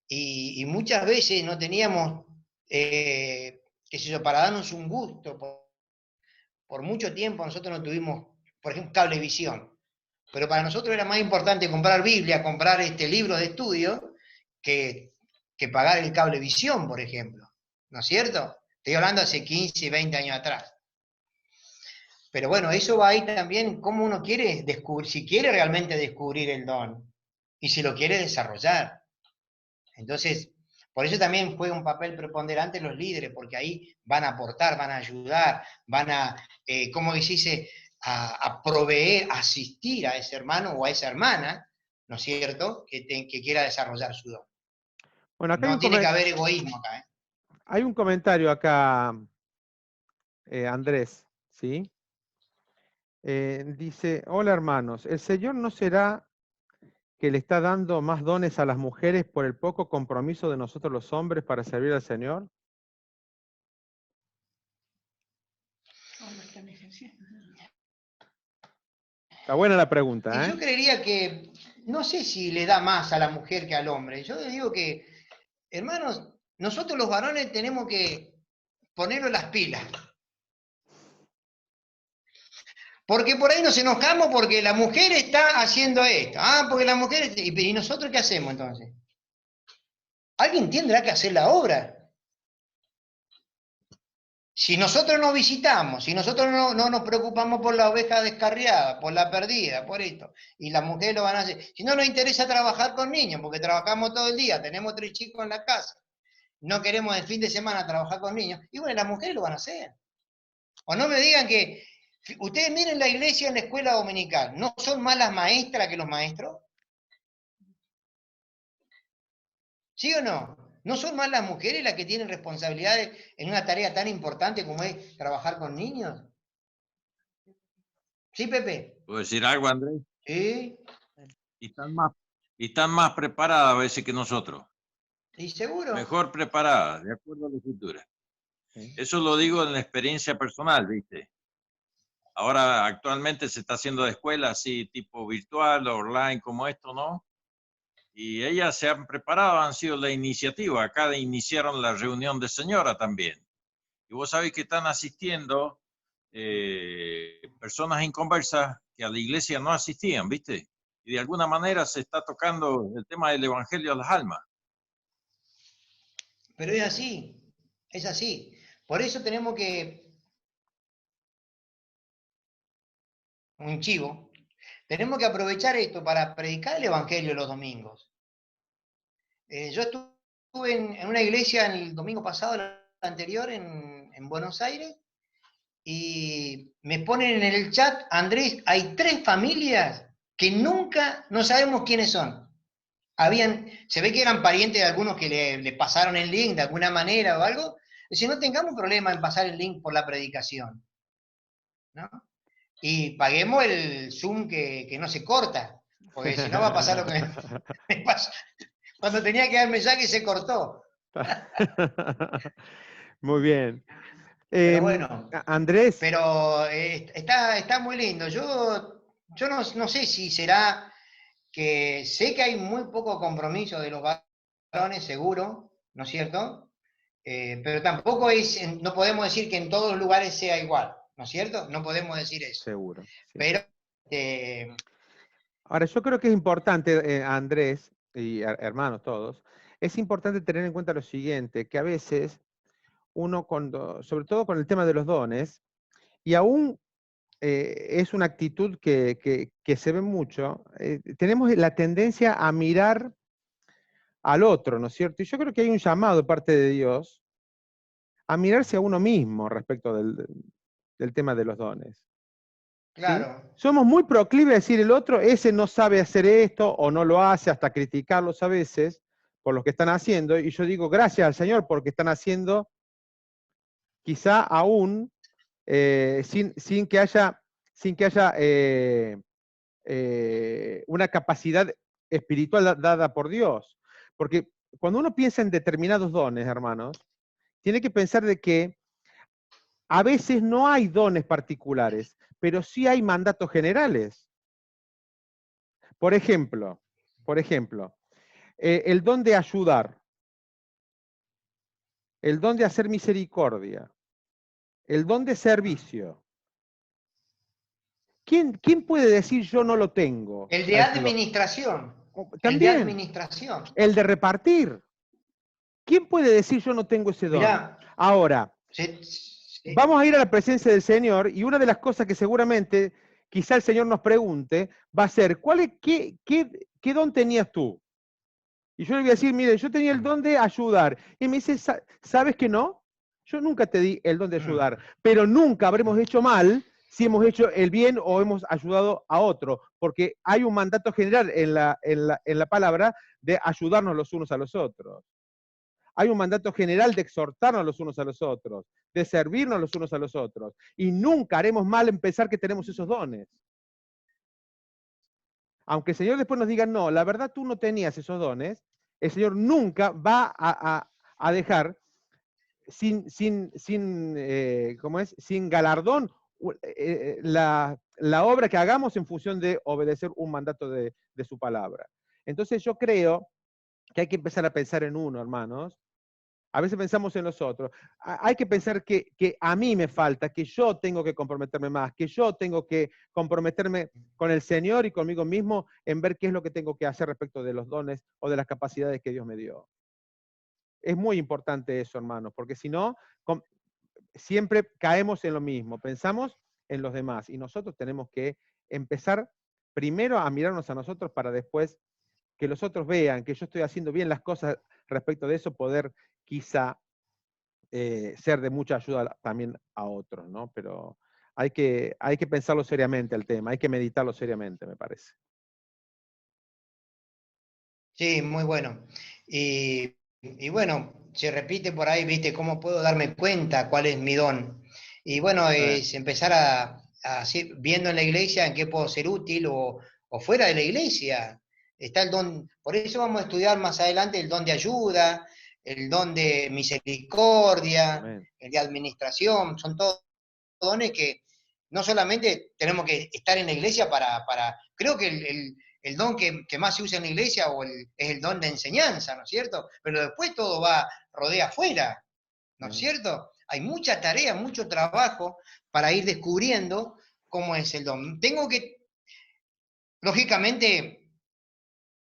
Y muchas veces no teníamos, qué sé yo, para darnos un gusto. Por mucho tiempo nosotros no tuvimos, por ejemplo, cablevisión. Pero para nosotros era más importante comprar Biblia, comprar libros de estudio, que pagar el cablevisión, por ejemplo. ¿No es cierto? Estoy hablando hace 15, 20 años atrás. Pero bueno, eso va ahí también, cómo uno quiere descubrir, si quiere realmente descubrir el don, y si lo quiere desarrollar. Entonces, por eso también juega un papel preponderante los líderes, porque ahí van a aportar, van a ayudar, van a, ¿cómo dice? A proveer, a asistir a ese hermano o a esa hermana, ¿no es cierto?, que quiera desarrollar su don. Bueno, acá No tiene que haber egoísmo acá, ¿eh? Hay un comentario acá, Andrés, ¿sí? Dice, hola hermanos, ¿el Señor no será que le está dando más dones a las mujeres por el poco compromiso de nosotros los hombres para servir al Señor? Está buena la pregunta, Y ¿eh? yo creería que, no sé si le da más a la mujer que al hombre. Yo digo que, hermanos, nosotros los varones tenemos que ponernos las pilas. Porque por ahí nos enojamos porque la mujer está haciendo esto. Ah, porque la mujer... ¿Y nosotros qué hacemos entonces? Alguien tendrá que hacer la obra. Si nosotros no visitamos, si nosotros no nos preocupamos por la oveja descarriada, por la perdida, por esto, y las mujeres lo van a hacer. Si no nos interesa trabajar con niños, porque trabajamos todo el día, tenemos 3 chicos en la casa, no queremos el fin de semana trabajar con niños, y bueno, las mujeres lo van a hacer. O no me digan que, ustedes miren la iglesia en la escuela dominical, ¿no son más las maestras que los maestros? ¿Sí o no? ¿No son más las mujeres las que tienen responsabilidades en una tarea tan importante como es trabajar con niños? ¿Sí, Pepe? ¿Puedo decir algo, Andrés? Sí. Y están más preparadas a veces que nosotros. ¿Y seguro? Mejor preparadas, de acuerdo a la escritura. Sí. Eso lo digo en la experiencia personal, ¿viste? Ahora actualmente se está haciendo de escuela así tipo virtual, online como esto, ¿no? Y ellas se han preparado, han sido la iniciativa. Acá iniciaron la reunión de señora también. Y vos sabés que están asistiendo personas inconversas que a la iglesia no asistían, ¿viste? Y de alguna manera se está tocando el tema del evangelio a las almas. Pero es así, es así. Por eso tenemos que, un chivo, tenemos que aprovechar esto para predicar el evangelio los domingos. Yo estuve en una iglesia el domingo pasado, el anterior, en Buenos Aires, y me ponen en el chat, Andrés, hay 3 familias que nunca, no sabemos quiénes son. Se ve que eran parientes de algunos que le pasaron el link de alguna manera o algo. Dice, no tengamos problema en pasar el link por la predicación, ¿no? Y paguemos el Zoom que no se corta, porque si no va a pasar lo que me pasó. Cuando tenía que dar mensaje se cortó. Muy bien. Pero bueno, Andrés. pero está muy lindo. Yo no sé si será que sé que hay muy poco compromiso de los varones, seguro, ¿no es cierto? Pero tampoco no podemos decir que en todos los lugares sea igual, ¿no es cierto? No podemos decir eso. Seguro. Sí. Pero... Ahora, yo creo que es importante, Andrés, y hermanos todos, es importante tener en cuenta lo siguiente, que a veces uno, sobre todo con el tema de los dones, y aún es una actitud que se ve mucho, tenemos la tendencia a mirar al otro, ¿no es cierto? Y yo creo que hay un llamado de parte de Dios a mirarse a uno mismo respecto del tema de los dones. Claro. ¿Sí? Somos muy proclives a decir el otro, ese no sabe hacer esto o no lo hace, hasta criticarlos a veces por lo que están haciendo. Y yo digo, gracias al Señor porque están haciendo quizá aún sin que haya una capacidad espiritual dada por Dios. Porque cuando uno piensa en determinados dones, hermanos, tiene que pensar de que a veces no hay dones particulares, pero sí hay mandatos generales. Por ejemplo, el don de ayudar, el don de hacer misericordia, el don de servicio. ¿Quién puede decir yo no lo tengo? El de administración. El de También, administración. el de repartir. ¿Quién puede decir yo no tengo ese don? Mirá, Ahora, vamos a ir a la presencia del Señor y una de las cosas que seguramente quizá el Señor nos pregunte va a ser, ¿qué don tenías tú? Y yo le voy a decir, mire, yo tenía el don de ayudar. Y me dice, ¿sabes que no? Yo nunca te di el don de ayudar, pero nunca habremos hecho mal si hemos hecho el bien o hemos ayudado a otro, porque hay un mandato general en la palabra de ayudarnos los unos a los otros. Hay un mandato general de exhortarnos los unos a los otros, de servirnos los unos a los otros. Y nunca haremos mal en pensar que tenemos esos dones. Aunque el Señor después nos diga, no, la verdad tú no tenías esos dones, el Señor nunca va a dejar sin galardón la obra que hagamos en función de obedecer un mandato de su palabra. Entonces yo creo que hay que empezar a pensar en uno, hermanos. A veces pensamos en los otros. Hay que pensar que a mí me falta, que yo tengo que comprometerme más, que yo tengo que comprometerme con el Señor y conmigo mismo en ver qué es lo que tengo que hacer respecto de los dones o de las capacidades que Dios me dio. Es muy importante eso, hermanos, porque si no, siempre caemos en lo mismo, pensamos en los demás y nosotros tenemos que empezar primero a mirarnos a nosotros para después que los otros vean que yo estoy haciendo bien las cosas respecto de eso, poder quizá ser de mucha ayuda también a otros, ¿no? Pero hay que pensarlo seriamente el tema, hay que meditarlo seriamente, me parece. Sí, muy bueno. Y bueno, se repite por ahí, ¿viste? ¿Cómo puedo darme cuenta cuál es mi don? Y bueno, es empezar viendo en la iglesia en qué puedo ser útil o fuera de la iglesia. Está el don, por eso vamos a estudiar más adelante el don de ayuda, el don de misericordia, Amén. el de administración, son todos dones que no solamente tenemos que estar en la iglesia creo que el don que más se usa en la iglesia es el don de enseñanza, ¿no es cierto? Pero después todo rodea afuera, ¿no es cierto? Hay mucha tarea, mucho trabajo para ir descubriendo cómo es el don. Lógicamente,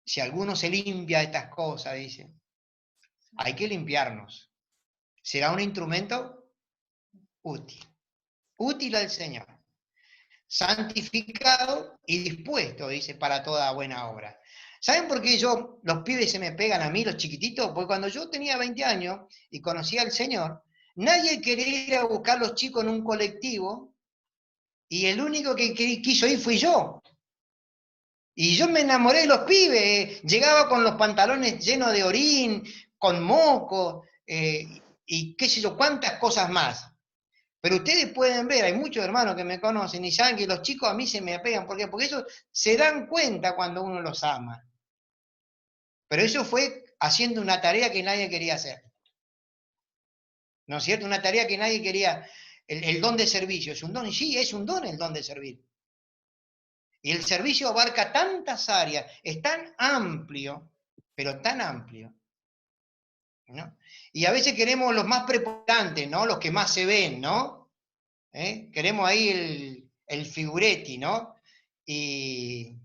si alguno se limpia estas cosas, dice, hay que limpiarnos. Será un instrumento útil al Señor, santificado y dispuesto, dice, para toda buena obra. ¿Saben por qué los pibes se me pegan a mí, los chiquititos? Porque cuando yo tenía 20 años y conocí al Señor, nadie quería ir a buscar a los chicos en un colectivo y el único que quiso ir fui yo. Y yo me enamoré de los pibes, llegaba con los pantalones llenos de orín, con moco, y qué sé yo, cuántas cosas más. Pero ustedes pueden ver, hay muchos hermanos que me conocen y saben que los chicos a mí se me apegan. ¿Por qué? Porque ellos se dan cuenta cuando uno los ama. Pero eso fue haciendo una tarea que nadie quería hacer. ¿No es cierto? Una tarea que nadie quería. El don de servicio es un don, y sí, es un don el don de servir. Y el servicio abarca tantas áreas, es tan amplio, pero tan amplio, ¿no? Y a veces queremos los más preponderantes, ¿no? Los que más se ven, ¿no? Queremos ahí el figuretti, ¿no? Y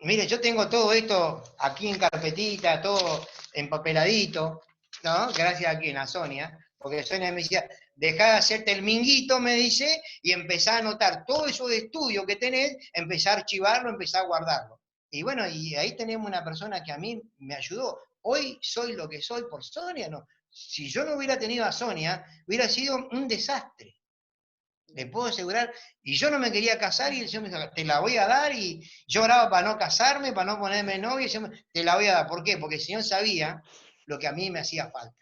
mire, yo tengo todo esto aquí en carpetita, todo empapeladito, ¿no? Gracias a quien, a Sonia, porque Sonia me decía, dejá de hacerte el minguito, me dice, y empezá a anotar todo eso de estudio que tenés, empezá a archivarlo, empezá a guardarlo. Y bueno, y ahí tenemos una persona que a mí me ayudó. Hoy soy lo que soy por Sonia, ¿no? Si yo no hubiera tenido a Sonia, hubiera sido un desastre. Le puedo asegurar, y yo no me quería casar y el Señor me dijo, te la voy a dar, y yo oraba para no casarme, para no ponerme novia, y te la voy a dar. ¿Por qué? Porque el Señor sabía lo que a mí me hacía falta.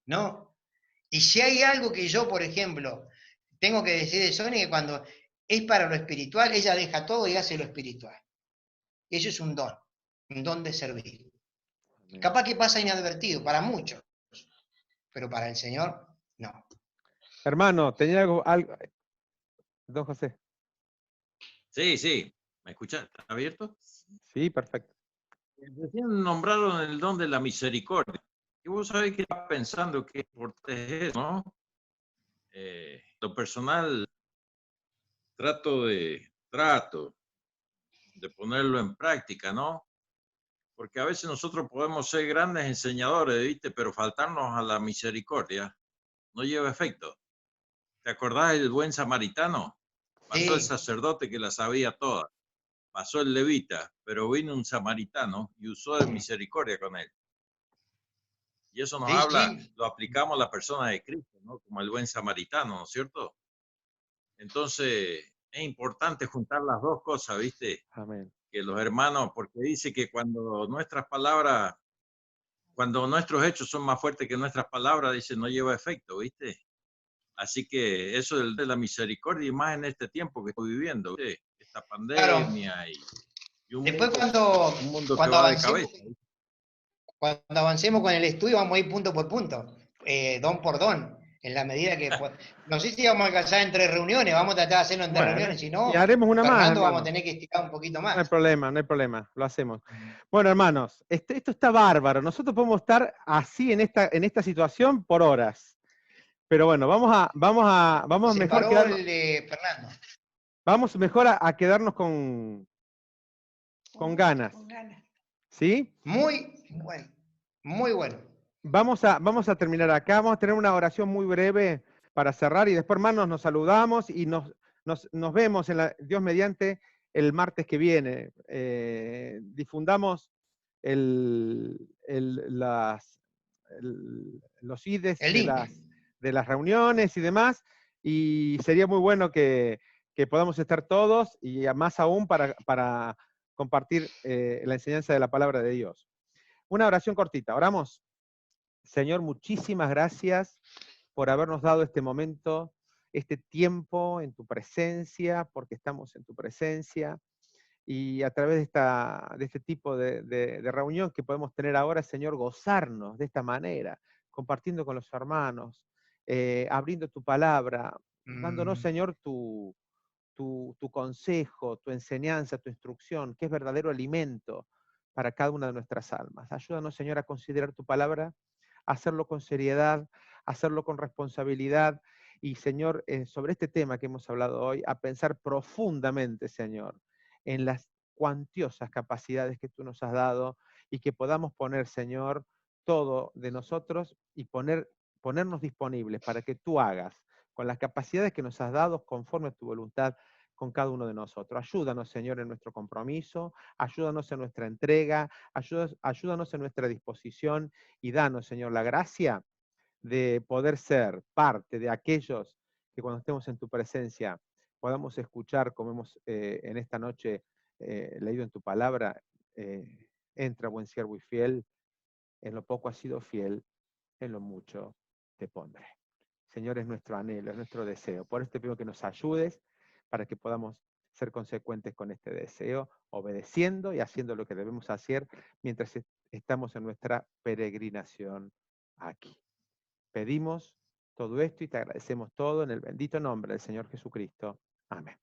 ¿No? Y si hay algo que yo, por ejemplo, tengo que decir de Sonia, que cuando es para lo espiritual, ella deja todo y hace lo espiritual. Eso es un don de servir. Capaz que pasa inadvertido para muchos, pero para el Señor, no. Hermano, ¿tenía algo? Don José. Sí, sí. ¿Me escuchás? ¿Está abierto? Sí, perfecto. Recién nombraron el don de la misericordia. Y vos sabés que estaba pensando que importante es eso, ¿no? Lo personal, trato de ponerlo en práctica, ¿no? Porque a veces nosotros podemos ser grandes enseñadores, ¿viste? Pero faltarnos a la misericordia no lleva efecto. ¿Te acordás del buen samaritano? Pasó el Sí, sacerdote que la sabía toda, pasó el levita, pero vino un samaritano y usó de misericordia con él. Y eso nos sí, habla, sí. lo aplicamos a la persona de Cristo, ¿no? Como el buen samaritano, ¿no es cierto? Entonces, es importante juntar las dos cosas, ¿viste? Amén. Que los hermanos, porque dice que cuando nuestras palabras, cuando nuestros hechos son más fuertes que nuestras palabras, dice, no lleva efecto, ¿viste? Así que eso de la misericordia, y más en este tiempo que estoy viviendo, ¿viste? Esta Claro. pandemia y Después un mundo que cuando va de avancemos, cabeza, ¿viste? cuando avancemos con el estudio, vamos a ir punto por punto, don por don, en la medida que... No sé si vamos a alcanzar en 3 reuniones, vamos a tratar de hacerlo en 3 Bueno, reuniones, si y no, haremos una más, Fernando vamos a hermano. tener que estirar un poquito No hay más. problema, no hay problema, lo hacemos. Bueno, hermanos, esto está bárbaro. Nosotros podemos estar así en esta situación por horas. Pero bueno, vamos Se mejor paró quedarnos, el de Fernando. vamos mejor a quedarnos con ganas, Con ganas. ¿sí? Muy bueno, muy bueno. Vamos a terminar acá, vamos a tener una oración muy breve para cerrar y después, hermanos, nos saludamos y nos vemos, Dios mediante, el martes que viene. Difundamos los IDs El link. de las reuniones y demás, y sería muy bueno que podamos estar todos y más aún para compartir la enseñanza de la palabra de Dios. Una oración cortita, oramos. Señor, muchísimas gracias por habernos dado este momento, este tiempo en tu presencia, porque estamos en tu presencia. Y a través de este tipo de reunión que podemos tener ahora, Señor, gozarnos de esta manera, compartiendo con los hermanos, abriendo tu palabra, dándonos, Señor, tu consejo, tu enseñanza, tu instrucción, que es verdadero alimento para cada una de nuestras almas. Ayúdanos, Señor, a considerar tu palabra, a hacerlo con seriedad, a hacerlo con responsabilidad y, Señor, sobre este tema que hemos hablado hoy, a pensar profundamente, Señor, en las cuantiosas capacidades que tú nos has dado y que podamos poner, Señor, todo de nosotros y ponernos disponibles para que tú hagas con las capacidades que nos has dado conforme a tu voluntad con cada uno de nosotros. Ayúdanos, Señor, en nuestro compromiso, ayúdanos en nuestra entrega, ayúdanos en nuestra disposición y danos, Señor, la gracia de poder ser parte de aquellos que cuando estemos en tu presencia podamos escuchar, como hemos en esta noche leído en tu palabra, entra buen siervo y fiel, en lo poco has sido fiel, en lo mucho te pondré. Señor, es nuestro anhelo, es nuestro deseo. Por eso te pido que nos ayudes para que podamos ser consecuentes con este deseo, obedeciendo y haciendo lo que debemos hacer mientras estamos en nuestra peregrinación aquí. Pedimos todo esto y te agradecemos todo en el bendito nombre del Señor Jesucristo. Amén.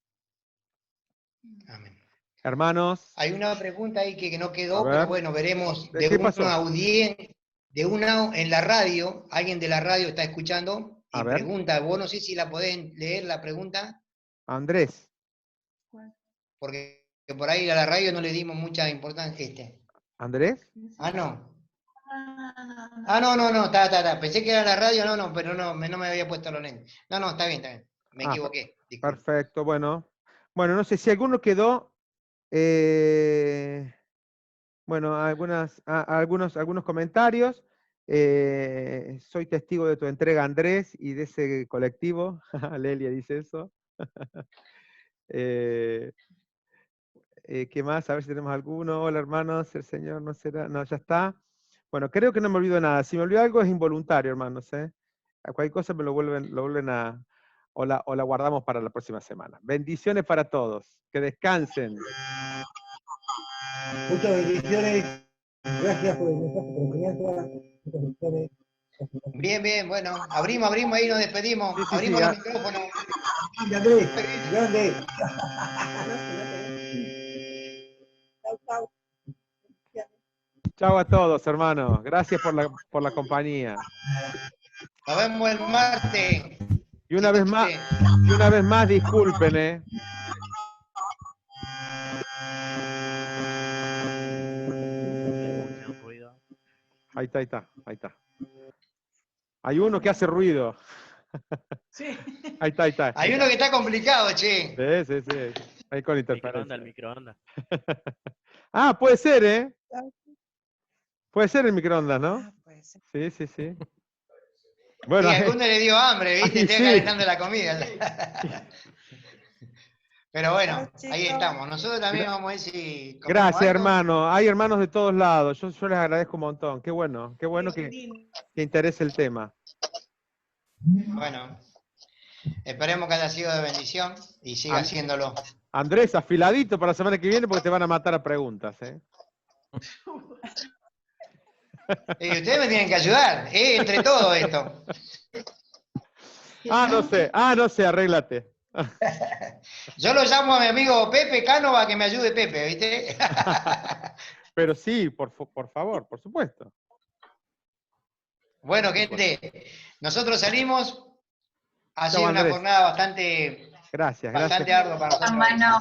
Amén. Hermanos, Hay una pregunta ahí que no a quedó, pero ver, bueno, veremos ¿qué pasó? de una en la radio, alguien de la radio está escuchando A y ver, pregunta, vos no sé si la podés leer la pregunta, Andrés. porque por ahí a la radio no le dimos mucha importancia. ¿Andrés? Ah, no. Ah, no, está. Pensé que era la radio, no, pero no me había puesto los lentes. No, está bien. Me equivoqué, disculpe. Perfecto, bueno. Bueno, no sé si alguno quedó, bueno, algunos comentarios. Soy testigo de tu entrega, Andrés, y de ese colectivo. Lelia dice eso. ¿Qué más? A ver si tenemos alguno. Hola, hermanos, el Señor no será. No, ya está. Bueno, creo que no me olvido nada. Si me olvido algo es involuntario, hermanos. A cualquier cosa me lo vuelven a. O la guardamos para la próxima semana. Bendiciones para todos. Que descansen. Muchas bendiciones. Gracias por el mensaje, por la enseñanza. Muchas bendiciones. Bien, bien, bueno, abrimos ahí, nos despedimos, Sí, sí, abrimos sí, los micrófonos. Grande, grande. Chau, chau. Chao a todos, hermanos. Gracias por la compañía. Nos vemos el martes. Y Si una Dios vez más, quiere. disculpen, ¿eh? Ahí está. Hay uno que hace ruido. Sí. Ahí está. Hay uno que está complicado, che. Sí. Ahí con El interferencia. microondas. Ah, puede ser, ¿eh? Chau. Puede ser el microondas, ¿no? Ah, puede ser. Sí. Bueno, Sí, a alguno le dio hambre, ¿viste? ahí Estoy sí. calentando la comida. Pero bueno, Chau, ahí chicos. estamos. Nosotros también Gra- vamos a ver si comemos Gracias, algo. hermano. Hay hermanos de todos lados. Yo les agradezco un montón. Qué bueno Qué que lindo. interese el tema. Bueno, esperemos que haya sido de bendición y siga Am- haciéndolo. Andrés, afiladito para la semana que viene porque te van a matar a preguntas, ¿eh? Ustedes me tienen que ayudar, entre todo esto. No sé, arréglate. Yo lo llamo a mi amigo Pepe Cánova que me ayude Pepe, ¿viste? Pero sí, por favor, por supuesto. Bueno, gente, nosotros salimos. Ha Chao, sido una Andrés. jornada bastante Gracias. ardua para nosotros. Hermano,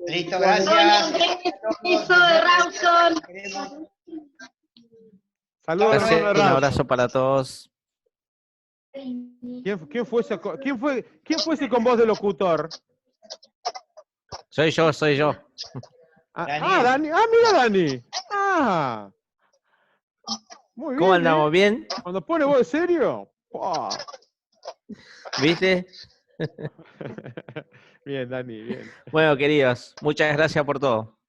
Listo, Hola gracias. Andrés, beso de Rawson. Saludos, Chao, hermano de Un Rawson. abrazo para todos. ¿Quién fue ese con voz de locutor? Soy yo. Daniel. Dani. Mira, Dani. Muy bien. ¿Cómo andamos? ¿eh? ¿Bien? Cuando pone voz de serio. ¡pua! ¿Viste? Bien, Dani, bien. Bueno, queridos, muchas gracias por todo.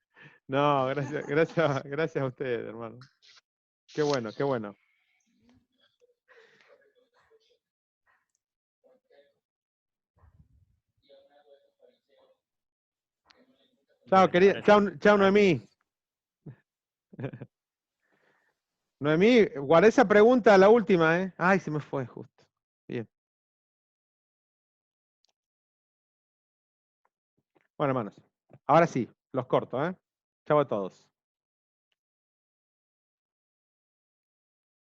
No, gracias a ustedes, hermano. Qué bueno. Chao, querida. Chao, Noemí. Noemí, guardé esa pregunta, la última, ¿eh? Ay, se me fue justo. Bien. Bueno, hermanos. Ahora sí, los corto, ¿eh? Chao a todos.